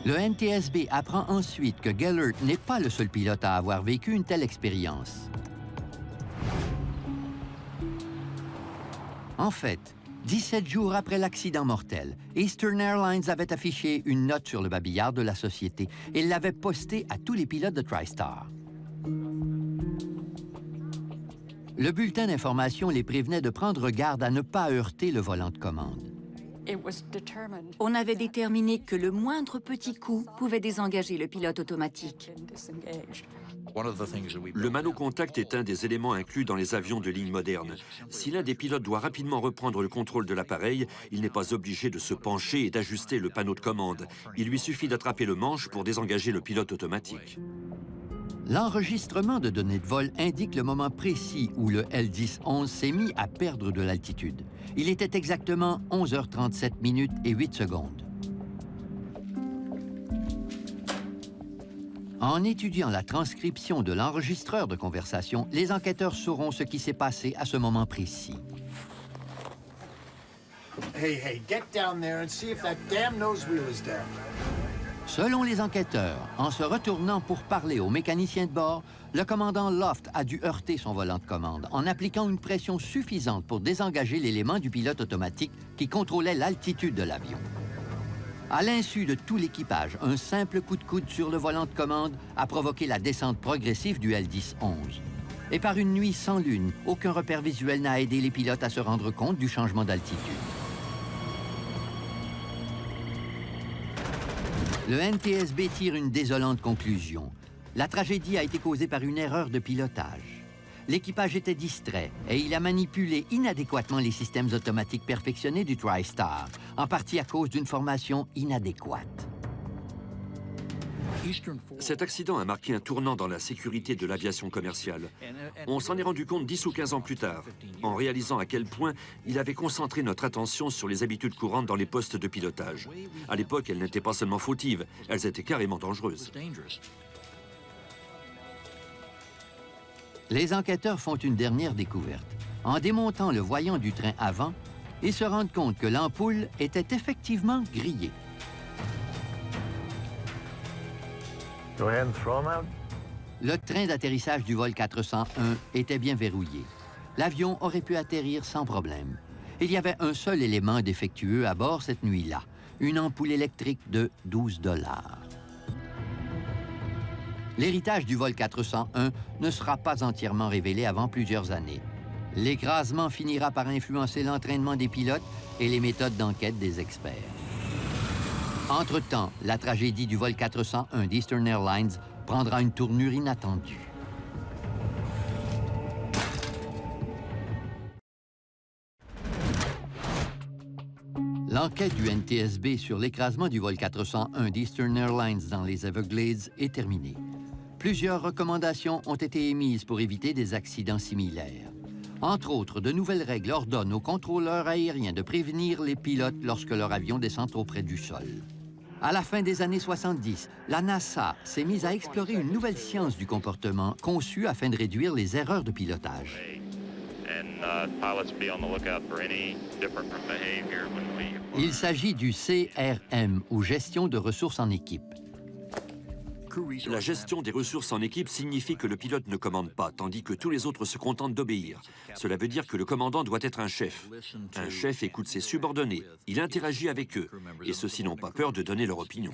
Le NTSB apprend ensuite que Gellert n'est pas le seul pilote à avoir vécu une telle expérience. En fait, 17 jours après l'accident mortel, Eastern Airlines avait affiché une note sur le babillard de la société et l'avait postée à tous les pilotes de TriStar. Le bulletin d'information les prévenait de prendre garde à ne pas heurter le volant de commande. On avait déterminé que le moindre petit coup pouvait désengager le pilote automatique. Le mano-contact est un des éléments inclus dans les avions de ligne moderne. Si l'un des pilotes doit rapidement reprendre le contrôle de l'appareil, il n'est pas obligé de se pencher et d'ajuster le panneau de commande. Il lui suffit d'attraper le manche pour désengager le pilote automatique. L'enregistrement de données de vol indique le moment précis où le L-10-11 s'est mis à perdre de l'altitude. Il était exactement 11h37 minutes et 8 secondes. En étudiant la transcription de l'enregistreur de conversation, les enquêteurs sauront ce qui s'est passé à ce moment précis. Hey, get down there and see if that damn nose wheel is down. Selon les enquêteurs, en se retournant pour parler au mécanicien de bord, le commandant Loft a dû heurter son volant de commande en appliquant une pression suffisante pour désengager l'élément du pilote automatique qui contrôlait l'altitude de l'avion. À l'insu de tout l'équipage, un simple coup de coude sur le volant de commande a provoqué la descente progressive du L-10-11. Et par une nuit sans lune, aucun repère visuel n'a aidé les pilotes à se rendre compte du changement d'altitude. Le NTSB tire une désolante conclusion. La tragédie a été causée par une erreur de pilotage. L'équipage était distrait et il a manipulé inadéquatement les systèmes automatiques perfectionnés du TriStar, en partie à cause d'une formation inadéquate. Cet accident a marqué un tournant dans la sécurité de l'aviation commerciale. On s'en est rendu compte 10 ou 15 ans plus tard, en réalisant à quel point il avait concentré notre attention sur les habitudes courantes dans les postes de pilotage. À l'époque, elles n'étaient pas seulement fautives, elles étaient carrément dangereuses. Les enquêteurs font une dernière découverte. En démontant le voyant du train avant, ils se rendent compte que l'ampoule était effectivement grillée. Go ahead and throw them out. Le train d'atterrissage du vol 401 était bien verrouillé. L'avion aurait pu atterrir sans problème. Il y avait un seul élément défectueux à bord cette nuit-là, une ampoule électrique de 12 $. L'héritage du vol 401 ne sera pas entièrement révélé avant plusieurs années. L'écrasement finira par influencer l'entraînement des pilotes et les méthodes d'enquête des experts. Entre-temps, la tragédie du vol 401 d'Eastern Airlines prendra une tournure inattendue. L'enquête du NTSB sur l'écrasement du vol 401 d'Eastern Airlines dans les Everglades est terminée. Plusieurs recommandations ont été émises pour éviter des accidents similaires. Entre autres, de nouvelles règles ordonnent aux contrôleurs aériens de prévenir les pilotes lorsque leur avion descend trop près du sol. À la fin des années 70, la NASA s'est mise à explorer une nouvelle science du comportement conçue afin de réduire les erreurs de pilotage. Il s'agit du CRM, ou gestion de ressources en équipe. La gestion des ressources en équipe signifie que le pilote ne commande pas, tandis que tous les autres se contentent d'obéir. Cela veut dire que le commandant doit être un chef. Un chef écoute ses subordonnés, il interagit avec eux, et ceux-ci n'ont pas peur de donner leur opinion.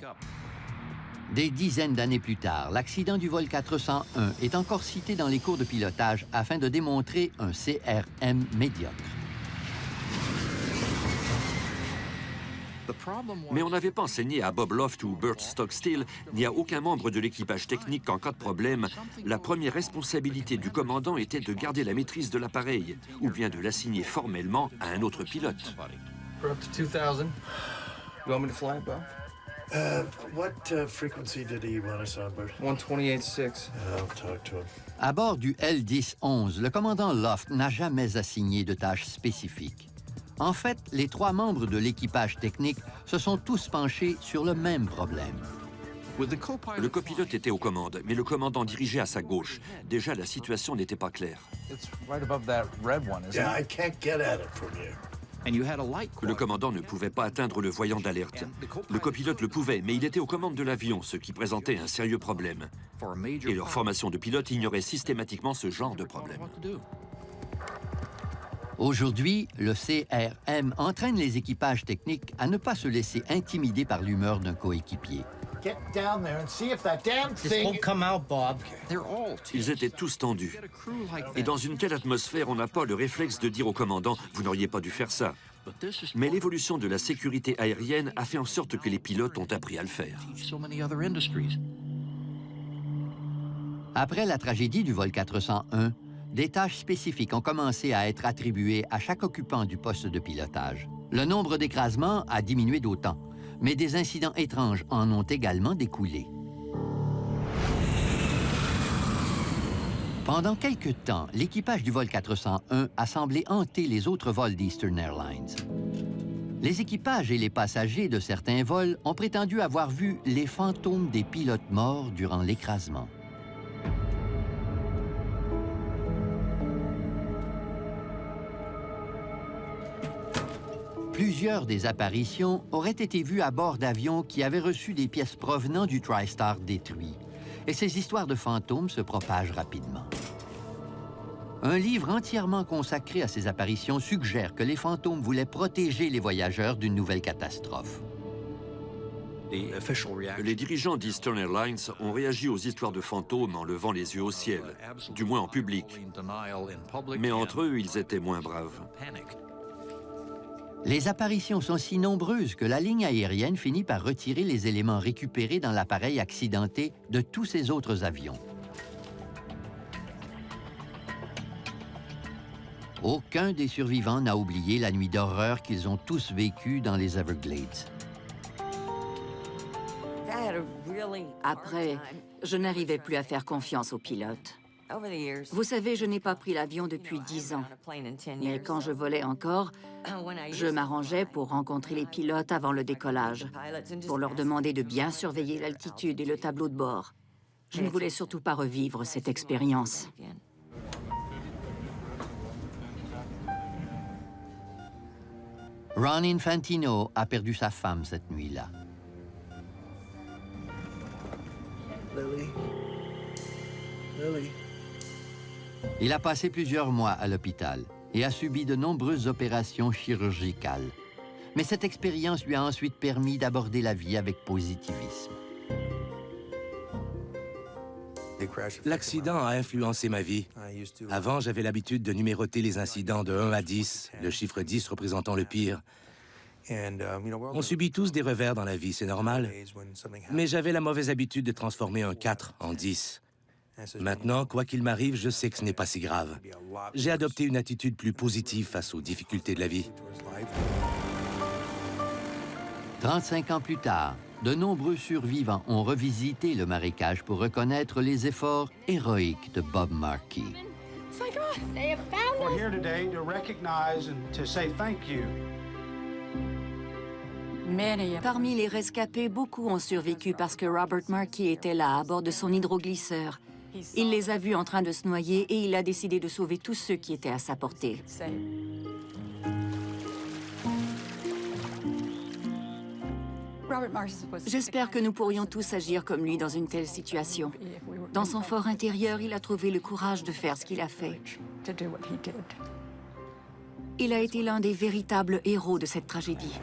Des dizaines d'années plus tard, l'accident du vol 401 est encore cité dans les cours de pilotage afin de démontrer un CRM médiocre. Mais on n'avait pas enseigné à Bob Loft ou Burt Stockstill, ni à aucun membre de l'équipage technique qu'en cas de problème, la première responsabilité du commandant était de garder la maîtrise de l'appareil, ou bien de l'assigner formellement à un autre pilote. We're up to 2000. You want me to fly it, Bob? What frequency did he want us on, Bert? 128.6. I'll talk to him. À bord du L-10-11, le commandant Loft n'a jamais assigné de tâches spécifiques. En fait, les 3 membres de l'équipage technique se sont tous penchés sur le même problème. Le copilote était aux commandes, mais le commandant dirigeait à sa gauche. Déjà, la situation n'était pas claire. Le commandant ne pouvait pas atteindre le voyant d'alerte. Le copilote le pouvait, mais il était aux commandes de l'avion, ce qui présentait un sérieux problème. Et leur formation de pilote ignorait systématiquement ce genre de problème. Aujourd'hui, le CRM entraîne les équipages techniques à ne pas se laisser intimider par l'humeur d'un coéquipier. Get down there and see if that damn This thing... won't come out, Bob. Ils étaient tous tendus. Et dans une telle atmosphère, on n'a pas le réflexe de dire au commandant « Vous n'auriez pas dû faire ça ». Mais l'évolution de la sécurité aérienne a fait en sorte que les pilotes ont appris à le faire. Après la tragédie du vol 401, des tâches spécifiques ont commencé à être attribuées à chaque occupant du poste de pilotage. Le nombre d'écrasements a diminué d'autant, mais des incidents étranges en ont également découlé. Pendant quelque temps, l'équipage du vol 401 a semblé hanter les autres vols d'Eastern Airlines. Les équipages et les passagers de certains vols ont prétendu avoir vu les fantômes des pilotes morts durant l'écrasement. Plusieurs des apparitions auraient été vues à bord d'avions qui avaient reçu des pièces provenant du TriStar détruit. Et ces histoires de fantômes se propagent rapidement. Un livre entièrement consacré à ces apparitions suggère que les fantômes voulaient protéger les voyageurs d'une nouvelle catastrophe. Les dirigeants d'Eastern Airlines ont réagi aux histoires de fantômes en levant les yeux au ciel, du moins en public. Mais entre eux, ils étaient moins braves. Les apparitions sont si nombreuses que la ligne aérienne finit par retirer les éléments récupérés dans l'appareil accidenté de tous ses autres avions. Aucun des survivants n'a oublié la nuit d'horreur qu'ils ont tous vécue dans les Everglades. Après, je n'arrivais plus à faire confiance aux pilotes. Vous savez, je n'ai pas pris l'avion depuis 10 ans. Mais quand je volais encore, je m'arrangeais pour rencontrer les pilotes avant le décollage, pour leur demander de bien surveiller l'altitude et le tableau de bord. Je ne voulais surtout pas revivre cette expérience. Ron Infantino a perdu sa femme cette nuit-là. Lily. Il a passé plusieurs mois à l'hôpital et a subi de nombreuses opérations chirurgicales. Mais cette expérience lui a ensuite permis d'aborder la vie avec positivisme. L'accident a influencé ma vie. Avant, j'avais l'habitude de numéroter les incidents de 1 à 10, le chiffre 10 représentant le pire. On subit tous des revers dans la vie, c'est normal. Mais j'avais la mauvaise habitude de transformer un 4 en 10. Maintenant, quoi qu'il m'arrive, je sais que ce n'est pas si grave. J'ai adopté une attitude plus positive face aux difficultés de la vie. 35 ans plus tard, de nombreux survivants ont revisité le marécage pour reconnaître les efforts héroïques de Bob Markey. We're here today to recognize and to say thank you. Parmi les rescapés, beaucoup ont survécu parce que Robert Markey était là, à bord de son hydroglisseur. Il les a vus en train de se noyer et il a décidé de sauver tous ceux qui étaient à sa portée. J'espère que nous pourrions tous agir comme lui dans une telle situation. Dans son fort intérieur, il a trouvé le courage de faire ce qu'il a fait. Il a été l'un des véritables héros de cette tragédie.